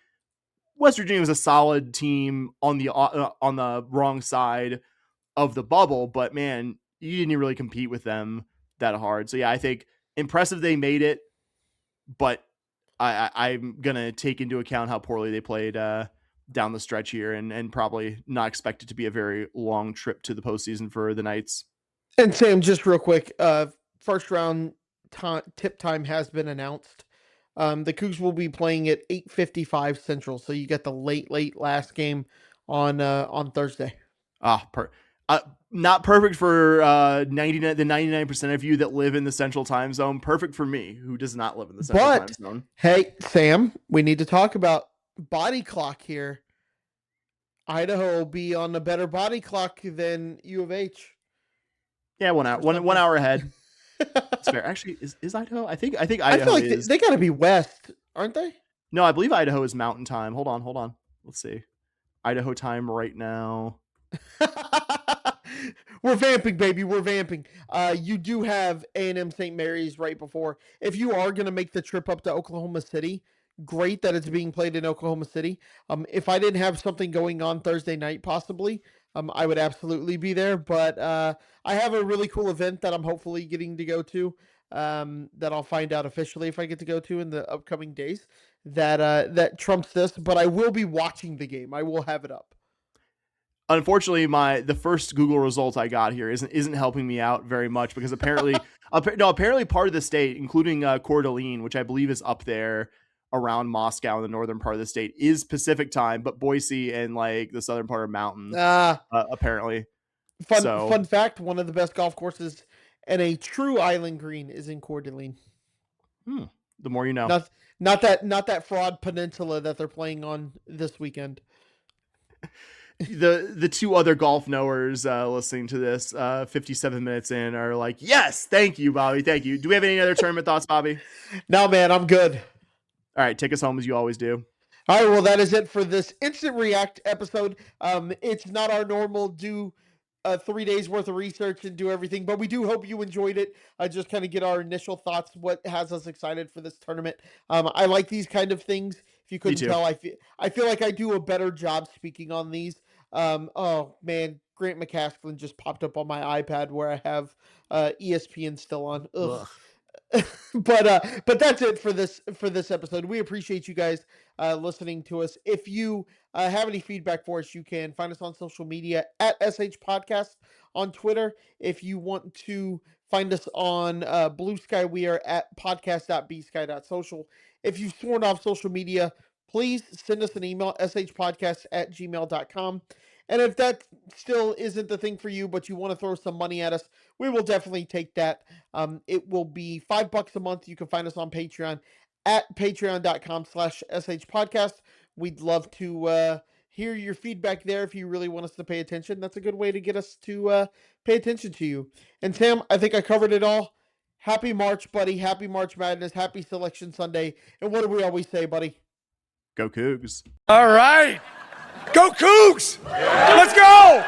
[SPEAKER 1] West Virginia was a solid team on the wrong side of the bubble, but man, you didn't really compete with them that hard. So yeah, I think impressive they made it, but I'm gonna take into account how poorly they played down the stretch here, and probably not expect it to be a very long trip to the postseason for the Knights.
[SPEAKER 2] And Sam, just real quick, first round tip time has been announced. The Cougs will be playing at 8:55 Central, so you get the late last game on Thursday.
[SPEAKER 1] Ah, uh, not perfect for 99% of you that live in the Central Time Zone. Perfect for me, who does not live in the Central Time
[SPEAKER 2] But
[SPEAKER 1] Zone.
[SPEAKER 2] hey, Sam, we need to talk about body clock here. Idaho will be on a better body clock than U of H
[SPEAKER 1] Yeah, 1 hour,
[SPEAKER 2] for
[SPEAKER 1] one
[SPEAKER 2] Sunday.
[SPEAKER 1] hour ahead. It's fair. Actually, is Idaho? I think
[SPEAKER 2] I feel
[SPEAKER 1] Idaho
[SPEAKER 2] like
[SPEAKER 1] is.
[SPEAKER 2] they got to be west, aren't they?
[SPEAKER 1] No, I believe Idaho is Mountain Time. Hold on. Let's see. Idaho time right now.
[SPEAKER 2] We're vamping, baby. We're vamping. You do have A&M St. Mary's right before. If you are going to make the trip up to Oklahoma City, great that it's being played in Oklahoma City. If I didn't have something going on Thursday night, possibly, I would absolutely be there. But I have a really cool event that I'm hopefully getting to go to. That I'll find out officially if I get to go to in the upcoming days. That trumps this, but I will be watching the game. I will have it up.
[SPEAKER 1] Unfortunately, the first Google results I got here isn't helping me out very much because apparently part of the state, including Coeur d'Alene, which I believe is up there around Moscow in the northern part of the state, is Pacific time, but Boise and like the southern part are Mountain,
[SPEAKER 2] Uh,
[SPEAKER 1] apparently.
[SPEAKER 2] fun
[SPEAKER 1] So
[SPEAKER 2] fact: one of the best golf courses and a true island green is in Coeur d'Alene.
[SPEAKER 1] hmm, the more you know.
[SPEAKER 2] Not not that fraud peninsula that they're playing on this weekend.
[SPEAKER 1] The two other golf knowers listening to this 57 minutes in are like, yes, thank you, Bobby, thank you. Do we have any other tournament thoughts, Bobby?
[SPEAKER 2] No, man, I'm good.
[SPEAKER 1] All right, take us home as you always do.
[SPEAKER 2] All right, well, that is it for this instant react episode. It's not our normal do 3 days worth of research and do everything, but we do hope you enjoyed it. Just kind of get our initial thoughts, what has us excited for this tournament. I like these kind of things. If you
[SPEAKER 1] Me
[SPEAKER 2] couldn't
[SPEAKER 1] too.
[SPEAKER 2] tell, I feel like I do a better job speaking on these. Oh man, Grant McCaslin just popped up on my iPad where I have ESPN still on. Ugh.
[SPEAKER 1] Ugh.
[SPEAKER 2] But that's it for this episode. We appreciate you guys listening to us. If you have any feedback for us, you can find us on social media at SH Podcast on Twitter. If you want to find us on Blue Sky, we are at podcast.bsky.social. If you've sworn off social media, please send us an email, shpodcast@gmail.com. And if that still isn't the thing for you, but you want to throw some money at us, we will definitely take that. It will be $5 a month. You can find us on Patreon at patreon.com/shpodcast. We'd love to hear your feedback there. If you really want us to pay attention, that's a good way to get us to pay attention to you. And Sam, I think I covered it all. Happy March, buddy. Happy March Madness. Happy Selection Sunday. And what do we always say, buddy?
[SPEAKER 1] Go Coogs.
[SPEAKER 3] All right. Go Coogs! Let's go!